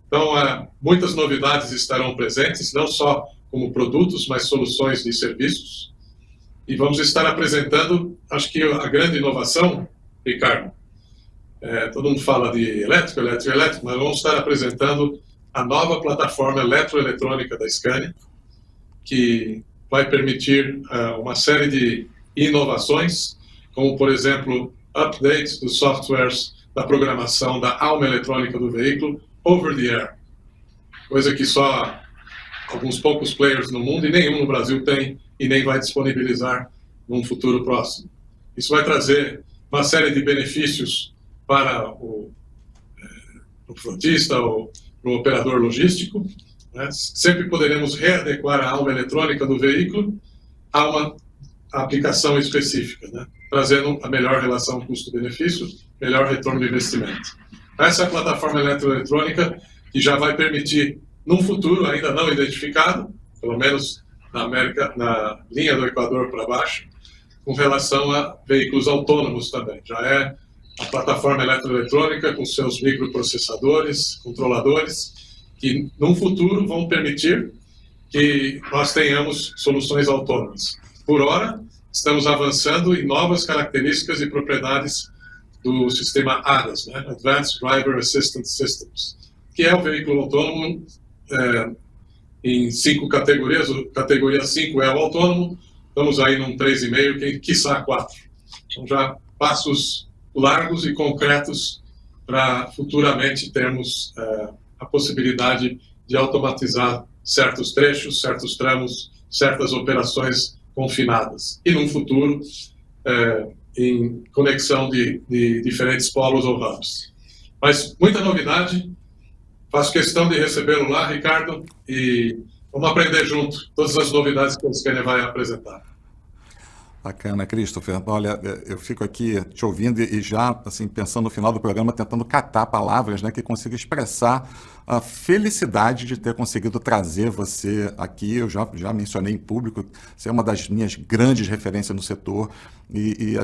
Então, muitas novidades estarão presentes, não só como produtos, mas soluções de serviços. E vamos estar apresentando, acho que a grande inovação, Ricardo, todo mundo fala de elétrico, mas vamos estar apresentando a nova plataforma eletroeletrônica da Scania, que vai permitir uma série de inovações, como, por exemplo, updates dos softwares da programação da alma eletrônica do veículo over the air, coisa que só alguns poucos players no mundo e nenhum no Brasil tem e nem vai disponibilizar num futuro próximo. Isso vai trazer uma série de benefícios para o frotista ou para o operador logístico, né? Sempre poderemos readequar a alma eletrônica do veículo a uma aplicação específica, né? Trazendo a melhor relação custo-benefício, melhor retorno de investimento. Essa é a plataforma eletroeletrônica que já vai permitir, num futuro ainda não identificado, pelo menos na linha do Equador para baixo, com relação a veículos autônomos também. Já é a plataforma eletroeletrônica com seus microprocessadores, controladores, que num futuro vão permitir que nós tenhamos soluções autônomas. Por hora, estamos avançando em novas características e propriedades do sistema ADAS, né? Advanced Driver Assistance Systems, que é o veículo autônomo em 5 categorias. Categoria 5 é o autônomo, estamos aí num 3,5, quiçá 4. Então já passos largos e concretos para futuramente termos a possibilidade de automatizar certos trechos, certos tramos, certas operações confinadas. E, num futuro, em conexão de diferentes polos ou hubs. Mas muita novidade. Faço questão de recebê-lo lá, Ricardo, e vamos aprender junto todas as novidades que o Scania vai apresentar. Bacana, Christopher. Olha, eu fico aqui te ouvindo e já, assim, pensando no final do programa, tentando catar palavras, né, que consigam expressar a felicidade de ter conseguido trazer você aqui. Eu já mencionei em público, você é uma das minhas grandes referências no setor. E a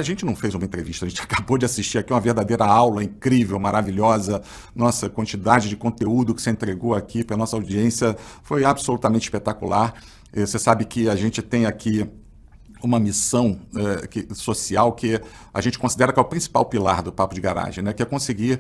gente não fez uma entrevista, a gente acabou de assistir aqui uma verdadeira aula incrível, maravilhosa. Nossa, quantidade de conteúdo que você entregou aqui para a nossa audiência foi absolutamente espetacular. Você sabe que a gente tem aqui uma missão social que a gente considera que é o principal pilar do Papo de Garagem, né? Que é conseguir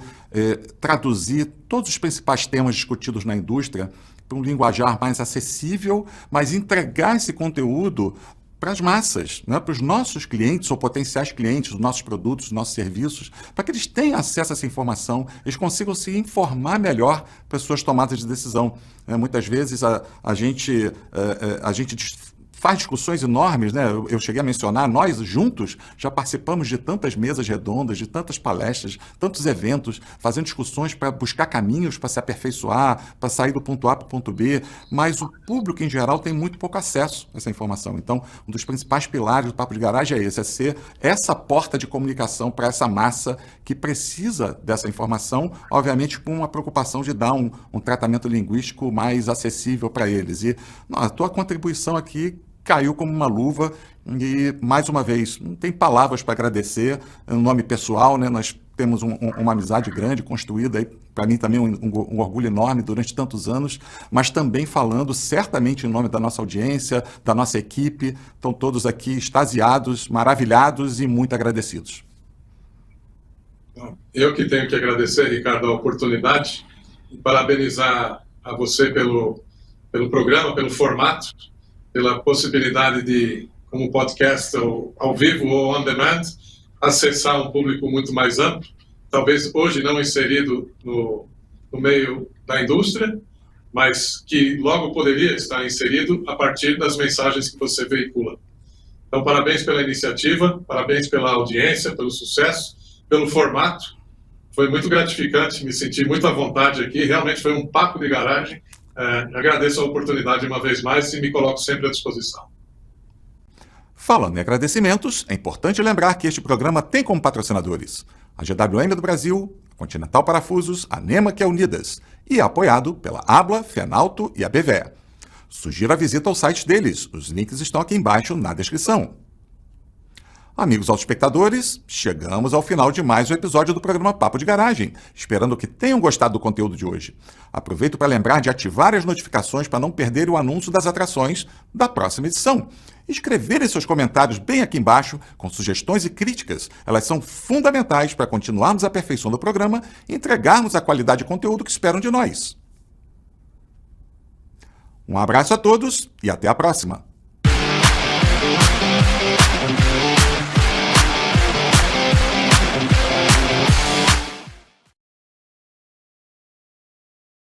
traduzir todos os principais temas discutidos na indústria para um linguajar mais acessível, mas entregar esse conteúdo para as massas, né? Para os nossos clientes ou potenciais clientes, os nossos produtos, os nossos serviços, para que eles tenham acesso a essa informação, eles consigam se informar melhor para as suas tomadas de decisão. Muitas vezes a gente faz discussões enormes, né? Eu cheguei a mencionar, nós juntos já participamos de tantas mesas redondas, de tantas palestras, tantos eventos, fazendo discussões para buscar caminhos para se aperfeiçoar, para sair do ponto A para o ponto B, mas o público em geral tem muito pouco acesso a essa informação. Então, um dos principais pilares do Papo de Garagem é esse, é ser essa porta de comunicação para essa massa que precisa dessa informação, obviamente com uma preocupação de dar um tratamento linguístico mais acessível para eles. E a tua contribuição aqui caiu como uma luva e, mais uma vez, não tem palavras para agradecer, em nome pessoal, né? Nós temos uma amizade grande construída, aí para mim também um orgulho enorme durante tantos anos, mas também falando certamente em nome da nossa audiência, da nossa equipe, estão todos aqui extasiados, maravilhados e muito agradecidos. Eu que tenho que agradecer, Ricardo, a oportunidade e parabenizar a você pelo programa, pelo formato, pela possibilidade de, como podcast ao vivo ou on demand, acessar um público muito mais amplo, talvez hoje não inserido no meio da indústria, mas que logo poderia estar inserido a partir das mensagens que você veicula. Então, parabéns pela iniciativa, parabéns pela audiência, pelo sucesso, pelo formato. Foi muito gratificante, me senti muito à vontade aqui, realmente foi um papo de garagem. Agradeço a oportunidade uma vez mais e me coloco sempre à disposição. Falando em agradecimentos, é importante lembrar que este programa tem como patrocinadores a GWM do Brasil, a Continental Parafusos, a NEMA, que é Unidas, e é apoiado pela Abla, Fenalto e a BVE. Sugiro a visita aos sites deles, os links estão aqui embaixo na descrição. Amigos autoespectadores, chegamos ao final de mais um episódio do programa Papo de Garagem, esperando que tenham gostado do conteúdo de hoje. Aproveito para lembrar de ativar as notificações para não perder o anúncio das atrações da próxima edição. Escreverem seus comentários bem aqui embaixo, com sugestões e críticas. Elas são fundamentais para continuarmos aperfeiçoando o programa e entregarmos a qualidade de conteúdo que esperam de nós. Um abraço a todos e até a próxima!